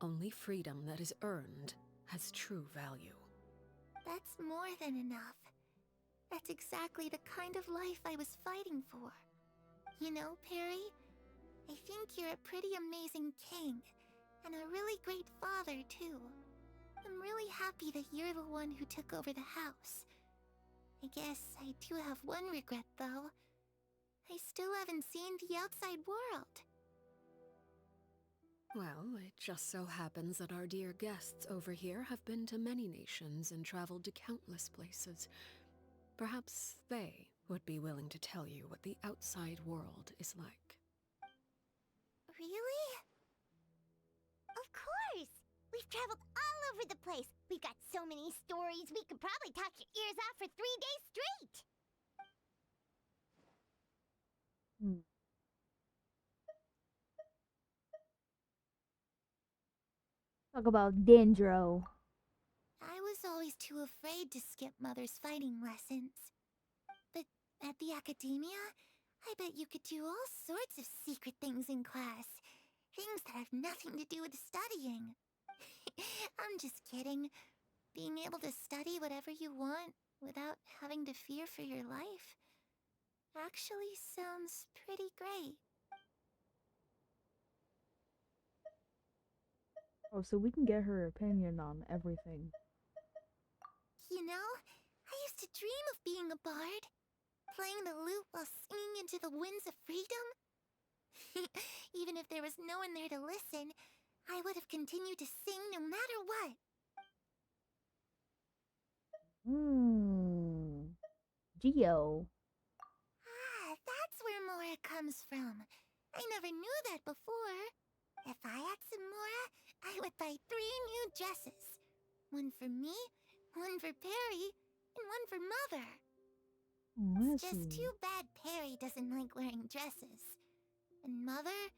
Speaker 13: Only freedom that is earned has true value.
Speaker 3: That's more than enough. That's exactly the kind of life I was fighting for. You know, Perry, I think you're a pretty amazing king, and a really great father, too. I'm really happy that you're the one who took over the house. I guess I do have one regret, though. I still haven't seen the outside world.
Speaker 13: Well, it just so happens that our dear guests over here have been to many nations and traveled to countless places. Perhaps they would be willing to tell you what the outside world is like.
Speaker 6: Really? Of course! We've traveled all over the place. We've got so many stories, we could probably talk your ears off for 3 days straight!
Speaker 1: Talk about Dendro.
Speaker 3: I was always too afraid to skip Mother's fighting lessons. But at the academia, I bet you could do all sorts of secret things in class. Things that have nothing to do with studying. I'm just kidding. Being able to study whatever you want without having to fear for your life actually sounds pretty great.
Speaker 1: Oh, so we can get her opinion on everything.
Speaker 3: You know, I used to dream of being a bard. Playing the lute while singing into the winds of freedom. Even if there was no one there to listen, I would have continued to sing no matter what.
Speaker 1: Geo.
Speaker 3: Ah, that's where Mora comes from. I never knew that before. If I had some Mora, I would buy 3 new dresses. One for me, one for Perry, and one for Mother. It's just too bad Perry doesn't like wearing dresses. And Mother,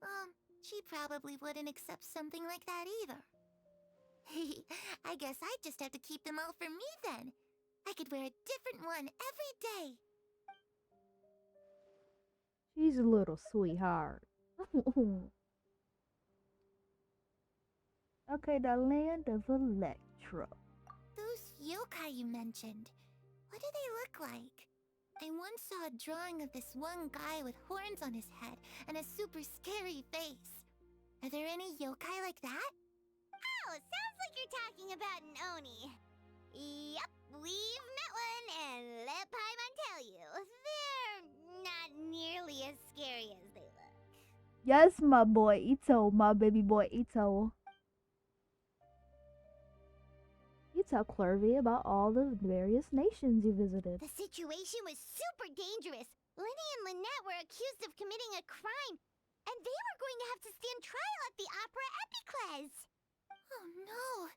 Speaker 3: well, she probably wouldn't accept something like that either. I guess I'd just have to keep them all for me then. I could wear a different one every day.
Speaker 1: She's a little sweetheart. Okay, the land of Electra.
Speaker 3: Those yokai you mentioned, what do they look like? I once saw a drawing of this one guy with horns on his head and a super scary face. Are there any yokai like that?
Speaker 6: Oh, sounds like you're talking about an Oni. Yep, we've met one, and let Paimon tell you, they're not nearly as scary as they look.
Speaker 1: Yes, my boy Ito, my baby boy Ito. You tell Clervy about all the various nations you visited.
Speaker 6: The situation was super dangerous. Lenny and Lynette were accused of committing a crime, and they were going to have to stand trial at the Opera Epicles.
Speaker 3: Oh no,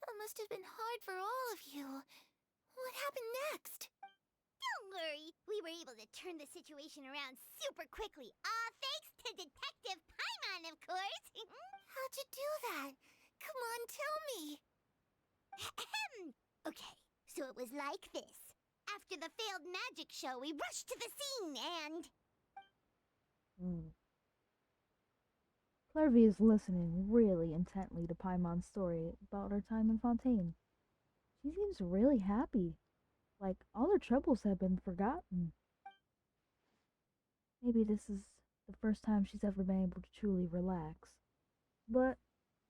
Speaker 3: that must have been hard for all of you. What happened next?
Speaker 6: Don't worry, we were able to turn the situation around super quickly, all thanks to Detective Paimon, of course.
Speaker 3: How'd you do that? Come on, tell me.
Speaker 6: Okay, so it was like this. After the failed magic show, we rushed to the scene and...
Speaker 1: Clervy is listening really intently to Paimon's story about her time in Fontaine. She seems really happy, like all her troubles have been forgotten. Maybe this is the first time she's ever been able to truly relax. But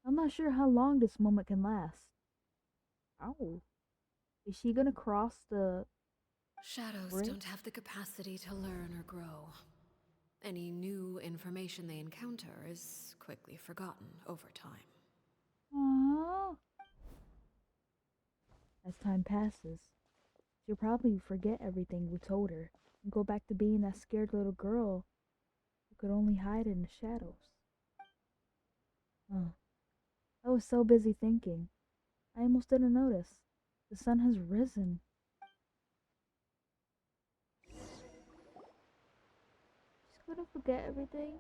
Speaker 1: I'm not sure how long this moment can last. Ow. Is she gonna cross the...
Speaker 13: Shadows
Speaker 1: bridge?
Speaker 13: don't have the capacity to learn or grow. Any new information they encounter is quickly forgotten over time.
Speaker 1: Aww. As time passes, she'll probably forget everything we told her and go back to being that scared little girl who could only hide in the shadows. I was so busy thinking, I almost didn't notice. The sun has risen. She's gonna forget everything.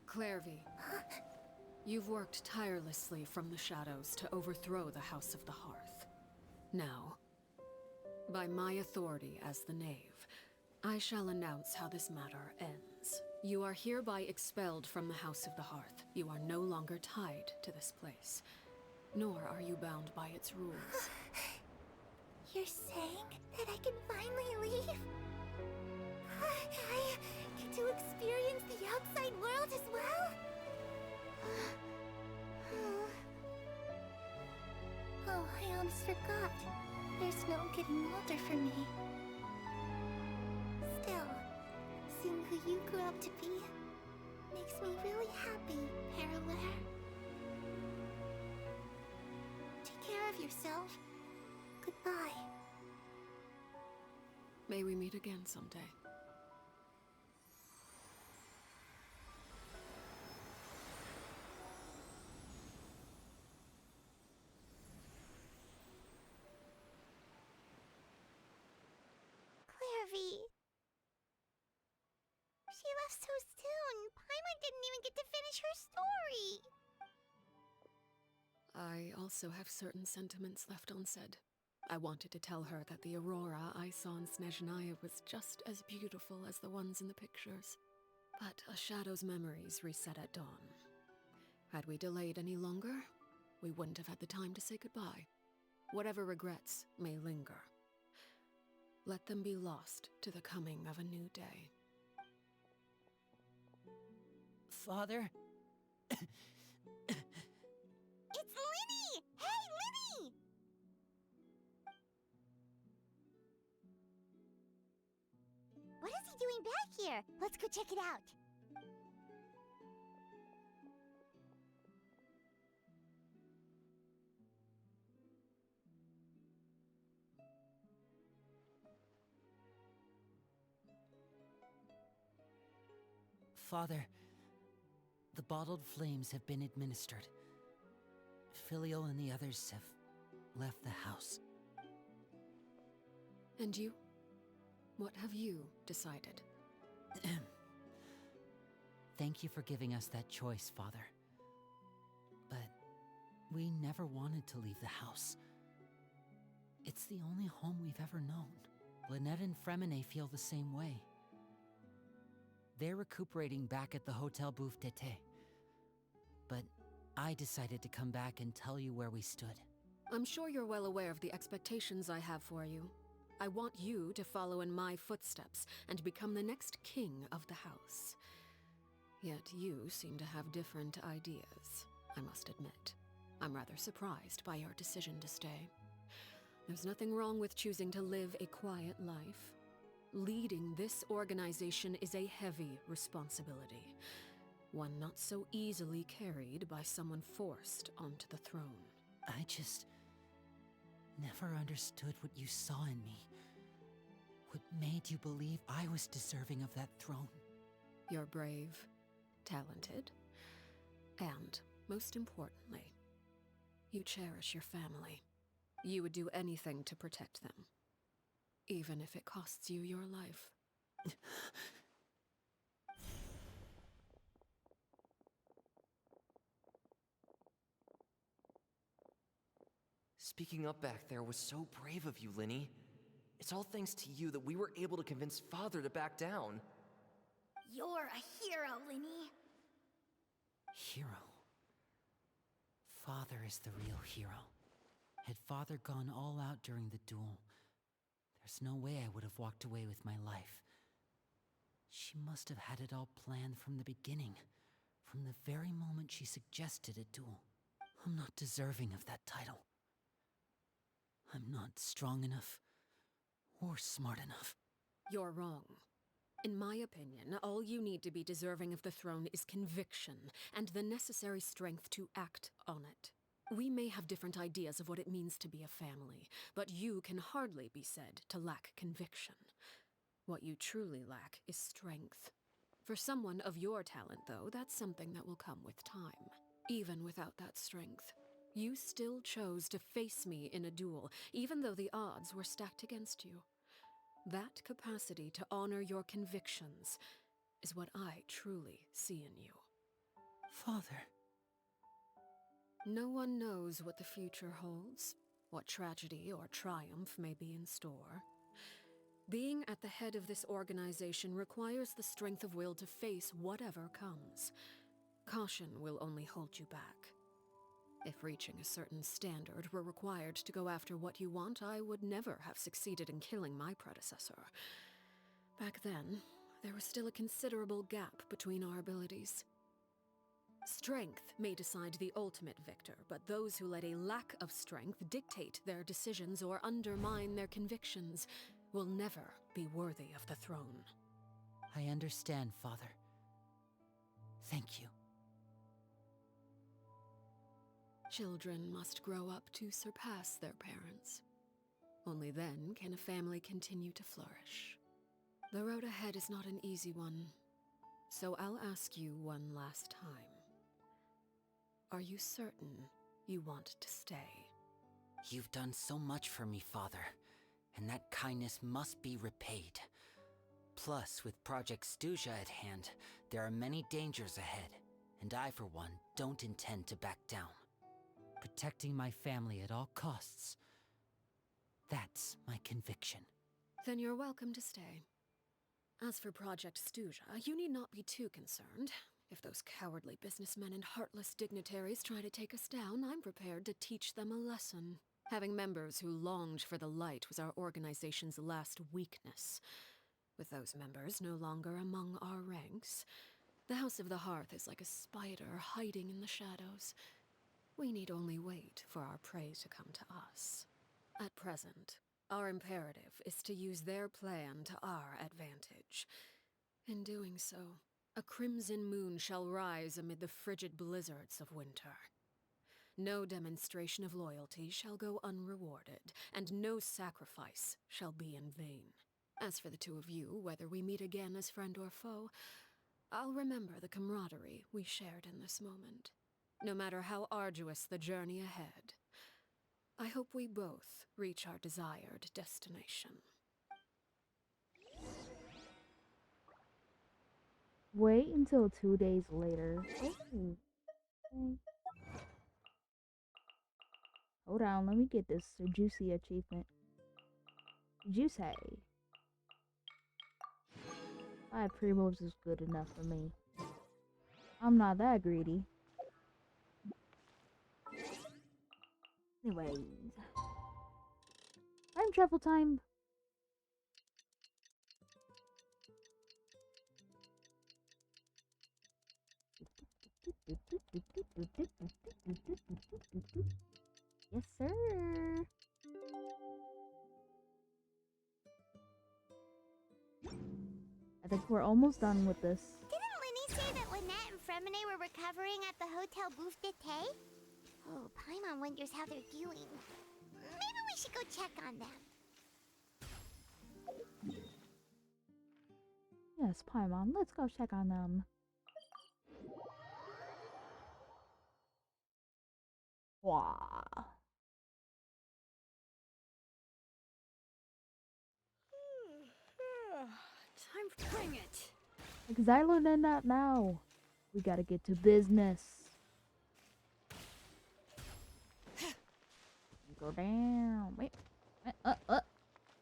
Speaker 13: Clervy, you've worked tirelessly from the shadows to overthrow the House of the Hearth. Now, by my authority as the Knave, I shall announce how this matter ends. You are hereby expelled from the House of the Hearth. You are no longer tied to this place, nor are you bound by its rules.
Speaker 3: You're saying that I can finally leave? I get to experience the outside world as well? Oh, I almost forgot. There's no getting older for me. Still, seeing who you grew up to be makes me really happy, Parallel. Take care of yourself. Goodbye.
Speaker 13: May we meet again someday.
Speaker 6: Clairvy. She left so soon. Paimon didn't even get to finish her story.
Speaker 13: I also have certain sentiments left unsaid. I wanted to tell her that the aurora I saw in Snezhnaya was just as beautiful as the ones in the pictures. But a shadow's memories reset at dawn. Had we delayed any longer, we wouldn't have had the time to say goodbye. Whatever regrets may linger, let them be lost to the coming of a new day.
Speaker 5: Father?
Speaker 6: It's Linny! Hey, Linny! What is he doing back here? Let's go check it out.
Speaker 5: Father, the bottled flames have been administered. Filio and the others have left the house.
Speaker 13: And you? What have you decided?
Speaker 5: Thank you for giving us that choice, Father. But we never wanted to leave the house. It's the only home we've ever known. Lynette and Fremine feel the same way. They're recuperating back at the Hotel Bouffe d'été. But I decided to come back and tell you where we stood.
Speaker 13: I'm sure you're well aware of the expectations I have for you. I want you to follow in my footsteps and become the next king of the house. Yet you seem to have different ideas, I must admit. I'm rather surprised by your decision to stay. There's nothing wrong with choosing to live a quiet life. Leading this organization is a heavy responsibility, one not so easily carried by someone forced onto the throne.
Speaker 5: I just never understood what you saw in me. What made you believe I was deserving of that throne?
Speaker 13: You're brave, talented, and, most importantly, you cherish your family. You would do anything to protect them, even if it costs you your life.
Speaker 14: Speaking up back there was so brave of you, Linny. It's all thanks to you that we were able to convince Father to back down.
Speaker 6: You're a hero, Linny.
Speaker 5: Hero. Father is the real hero. Had Father gone all out during the duel, there's no way I would have walked away with my life. She must have had it all planned from the beginning, from the very moment she suggested a duel. I'm not deserving of that title. I'm not strong enough, or smart enough.
Speaker 13: You're wrong. In my opinion, all you need to be deserving of the throne is conviction, and the necessary strength to act on it. We may have different ideas of what it means to be a family, but you can hardly be said to lack conviction. What you truly lack is strength. For someone of your talent, though, that's something that will come with time. Even without that strength, you still chose to face me in a duel, even though the odds were stacked against you. That capacity to honor your convictions is what I truly see in you.
Speaker 5: Father.
Speaker 13: No one knows what the future holds, what tragedy or triumph may be in store. Being at the head of this organization requires the strength of will to face whatever comes. Caution will only hold you back. If reaching a certain standard were required to go after what you want, I would never have succeeded in killing my predecessor. Back then, there was still a considerable gap between our abilities. Strength may decide the ultimate victor, but those who let a lack of strength dictate their decisions or undermine their convictions will never be worthy of the throne.
Speaker 5: I understand, Father. Thank you.
Speaker 13: Children must grow up to surpass their parents. Only then can a family continue to flourish. The road ahead is not an easy one, so I'll ask you one last time. Are you certain you want to stay?
Speaker 5: You've done so much for me, Father, and that kindness must be repaid. Plus, with Project Stuja at hand, there are many dangers ahead, and I, for one, don't intend to back down. Protecting my family at all costs. That's my conviction.
Speaker 13: Then you're welcome to stay. As for Project Stuja, you need not be too concerned. If those cowardly businessmen and heartless dignitaries try to take us down, I'm prepared to teach them a lesson. Having members who longed for the light was our organization's last weakness. With those members no longer among our ranks, the House of the Hearth is like a spider hiding in the shadows. We need only wait for our prey to come to us. At present, our imperative is to use their plan to our advantage. In doing so, a crimson moon shall rise amid the frigid blizzards of winter. No demonstration of loyalty shall go unrewarded, and no sacrifice shall be in vain. As for the two of you, whether we meet again as friend or foe, I'll remember the camaraderie we shared in this moment. No matter how arduous the journey ahead, I hope we both reach our desired destination.
Speaker 1: Wait until 2 days later. Oh, okay. Hold on, let me get this juicy achievement. Juicy. 5 primos is good enough for me. I'm not that greedy. Anyways. Time travel time. Yes, sir. I think we're almost done with this.
Speaker 6: Didn't Linny say that Lynette and Fremine were recovering at the Hotel Bouffe d'été? Oh, Paimon wonders how they're doing. Maybe we should go check on them.
Speaker 1: Yes, Paimon, let's go check on them. Wow.
Speaker 13: Time to bring it!
Speaker 1: Because I learned that now. We gotta get to business. Go down. Wait.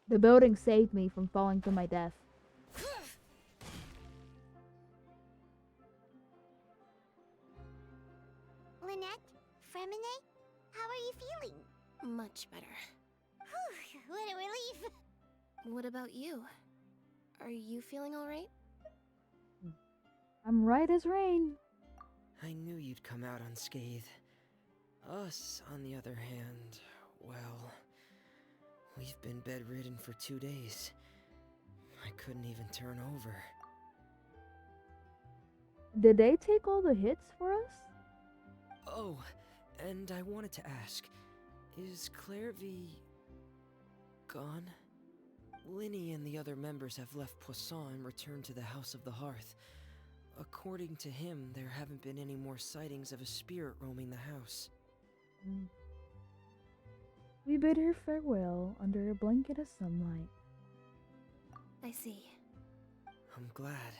Speaker 1: The building saved me from falling to my death.
Speaker 6: Lynette? Fremine? How are you feeling?
Speaker 8: Much better.
Speaker 6: Whew, what a relief!
Speaker 8: What about you? Are you feeling alright?
Speaker 1: I'm right as rain.
Speaker 4: I knew you'd come out unscathed. Us, on the other hand, well, we've been bedridden for 2 days. I couldn't even turn over.
Speaker 1: Did they take all the hits for us?
Speaker 4: Oh, and I wanted to ask, is Clairvy gone? Linny and the other members have left Poisson and returned to the House of the Hearth. According to him, there haven't been any more sightings of a spirit roaming the house.
Speaker 1: We bid her farewell under a blanket of sunlight.
Speaker 8: I see.
Speaker 4: I'm glad.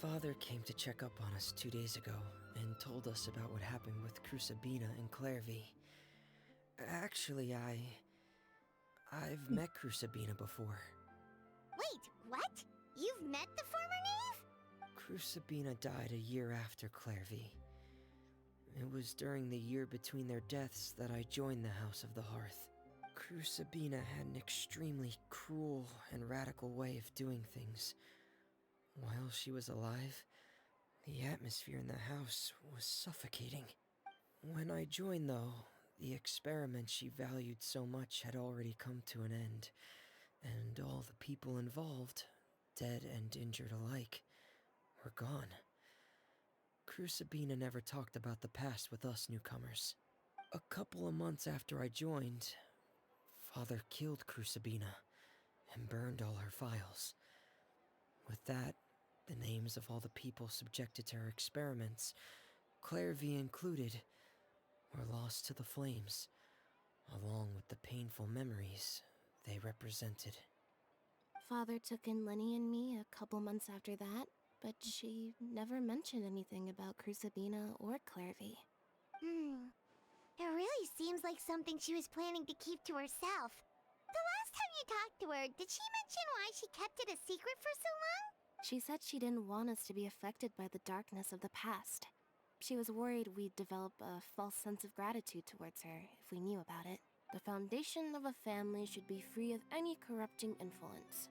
Speaker 4: Father came to check up on us 2 days ago and told us about what happened with Crusabina and Clairvy. Actually, I've met Crusabina before.
Speaker 6: Wait, what? You've met the former knave?
Speaker 4: Crusabina died a year after Clairvy. It was during the year between their deaths that I joined the House of the Hearth. Sabina had an extremely cruel and radical way of doing things. While she was alive, the atmosphere in the house was suffocating. When I joined, though, the experiment she valued so much had already come to an end, and all the people involved, dead and injured alike, were gone. Sabina never talked about the past with us newcomers. A couple of months after I joined, Father killed Sabina and burned all her files. With that, the names of all the people subjected to her experiments, Clairvy included, were lost to the flames, along with the painful memories they represented.
Speaker 8: Father took in Lenny and me a couple months after that, but she never mentioned anything about Sabina or Clairvy.
Speaker 6: It really seems like something she was planning to keep to herself. The last time you talked to her, did she mention why she kept it a secret for so long?
Speaker 8: She said she didn't want us to be affected by the darkness of the past. She was worried we'd develop a false sense of gratitude towards her if we knew about it. The foundation of a family should be free of any corrupting influence.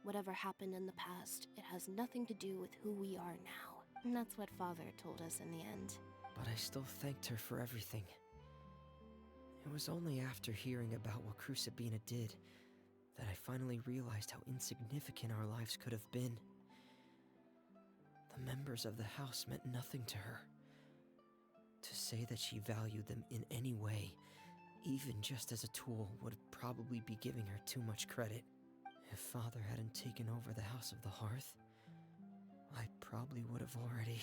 Speaker 8: Whatever happened in the past, it has nothing to do with who we are now. And that's what Father told us in the end.
Speaker 4: But I still thanked her for everything. It was only after hearing about what Sabina did that I finally realized how insignificant our lives could have been. The members of the house meant nothing to her. To say that she valued them in any way, even just as a tool, would probably be giving her too much credit. If Father hadn't taken over the House of the Hearth, I probably would have already...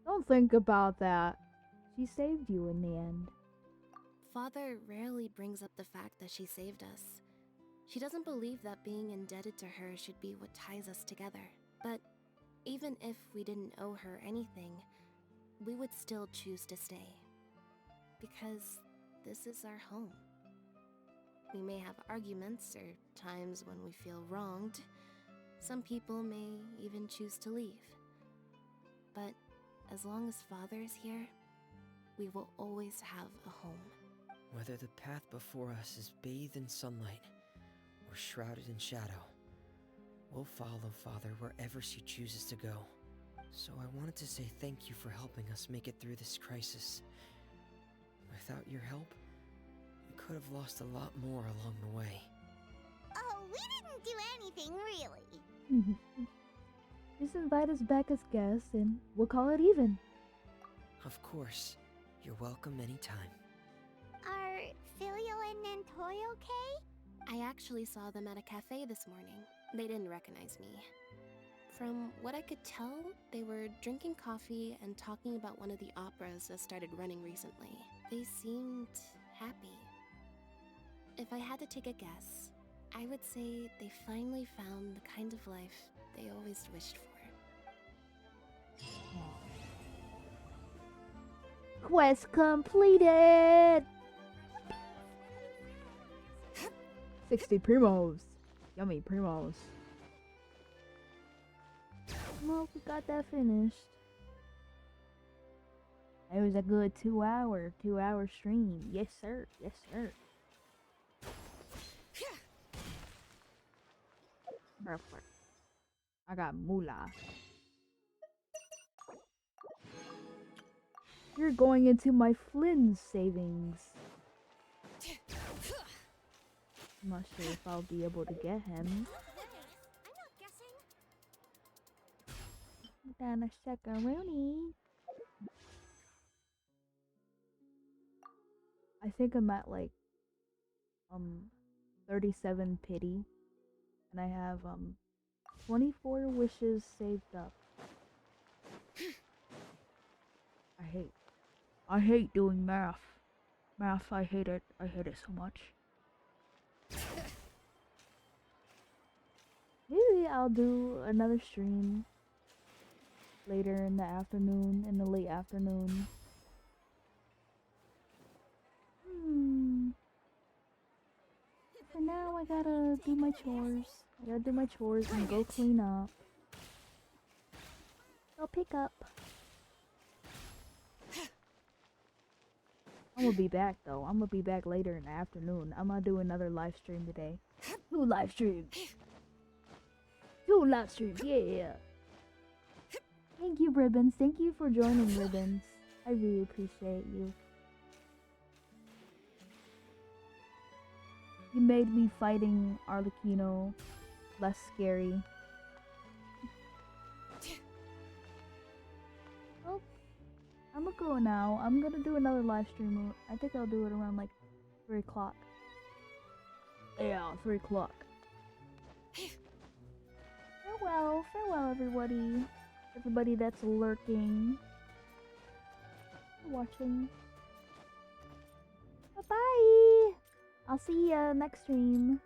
Speaker 1: Don't think about that. She saved you in the end.
Speaker 8: Father rarely brings up the fact that she saved us. She doesn't believe that being indebted to her should be what ties us together. But even if we didn't owe her anything, we would still choose to stay. Because this is our home. We may have arguments or times when we feel wronged. Some people may even choose to leave. But as long as Father is here, we will always have a home.
Speaker 4: Whether the path before us is bathed in sunlight or shrouded in shadow, we'll follow Father wherever she chooses to go. So I wanted to say thank you for helping us make it through this crisis. Without your help, we could have lost a lot more along the way.
Speaker 6: Oh, we didn't do anything, really.
Speaker 1: Just invite us back as guests and we'll call it even.
Speaker 4: Of course. You're welcome anytime.
Speaker 6: Are Filio and Nantoy okay?
Speaker 8: I actually saw them at a cafe this morning. They didn't recognize me. From what I could tell, they were drinking coffee and talking about one of the operas that started running recently. They seemed happy. If I had to take a guess, I would say they finally found the kind of life they always wished for.
Speaker 1: Quest completed! 60 primos. Yummy primos. Well, we got that finished. It was a good 2-hour stream. Yes, sir. Yes, sir. Perfect. I got moolah. You're going into my Flynn's savings. I'm not sure if I'll be able to get him. Down a second, I think I'm at like 37 pity, and I have 24 wishes saved up. I hate doing math. Math, I hate it. I hate it so much. Maybe I'll do another stream later in the afternoon, in the late afternoon. For now, I gotta do my chores. I gotta do my chores and go clean up. Go pick up. I'm gonna be back though. I'm gonna be back later in the afternoon. I'm gonna do another live stream today. 2 live streams. 2 live streams, yeah. Thank you, Ribbons. Thank you for joining, Ribbons. I really appreciate you. You made me fighting Arlecchino less scary. Well, I'm gonna go now. I'm gonna do another live stream. I think I'll do it around like 3 o'clock. Yeah, 3 o'clock. Farewell, farewell, everybody. Everybody that's lurking. Watching. Bye-bye. I'll see ya next stream.